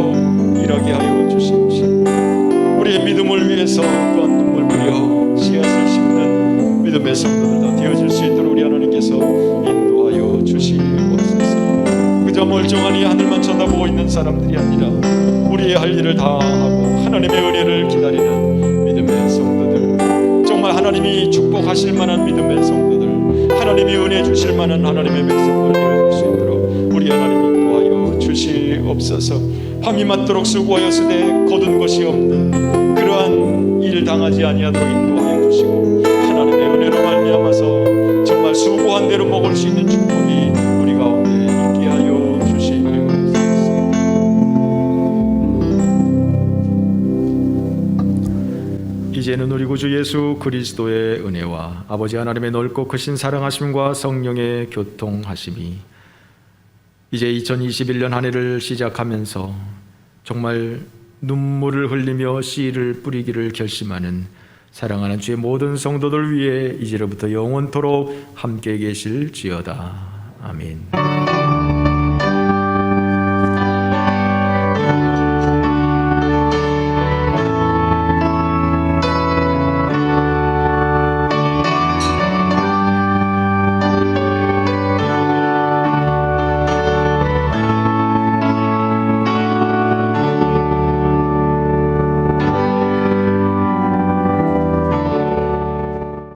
일하게 하여 주시옵시고, 우리의 믿음을 위해서 또한 눈물 뿌려 씨앗을 심는 믿음의 성도들 다 되어질 수 있도록 우리 하나님께서 인도하여 주시옵소서. 그저 멀쩡하니 하늘만 쳐다보고 있는 사람들이 아니라 우리의 할 일을 다 하고 하나님의 은혜를 기다리는 믿음의 성도들, 정말 하나님이 축복하실 만한 믿음의 성도들, 하나님이 은혜 주실 만한 하나님의 백성들 되어질 수 있도록 우리 하나님이 인도하여 주시옵소서. 밤이 맞도록 수고하였으되 거둔 것이 없는 그러한 일을 당하지 아니하도록 인도하여 주시고 하나님의 은혜로 말미암아서 정말 수고한 대로 먹을 수 있는 축복이 우리 가운데 있게 하여 주시기를 원하겠습니다. 이제는 우리 구주 예수 그리스도의 은혜와 아버지 하나님의 넓고 크신 사랑하심과 성령의 교통하심이 이제 2021년 한 해를 시작하면서 정말 눈물을 흘리며 씨를 뿌리기를 결심하는 사랑하는 주의 모든 성도들 위해 이제로부터 영원토록 함께 계실지어다. 아멘.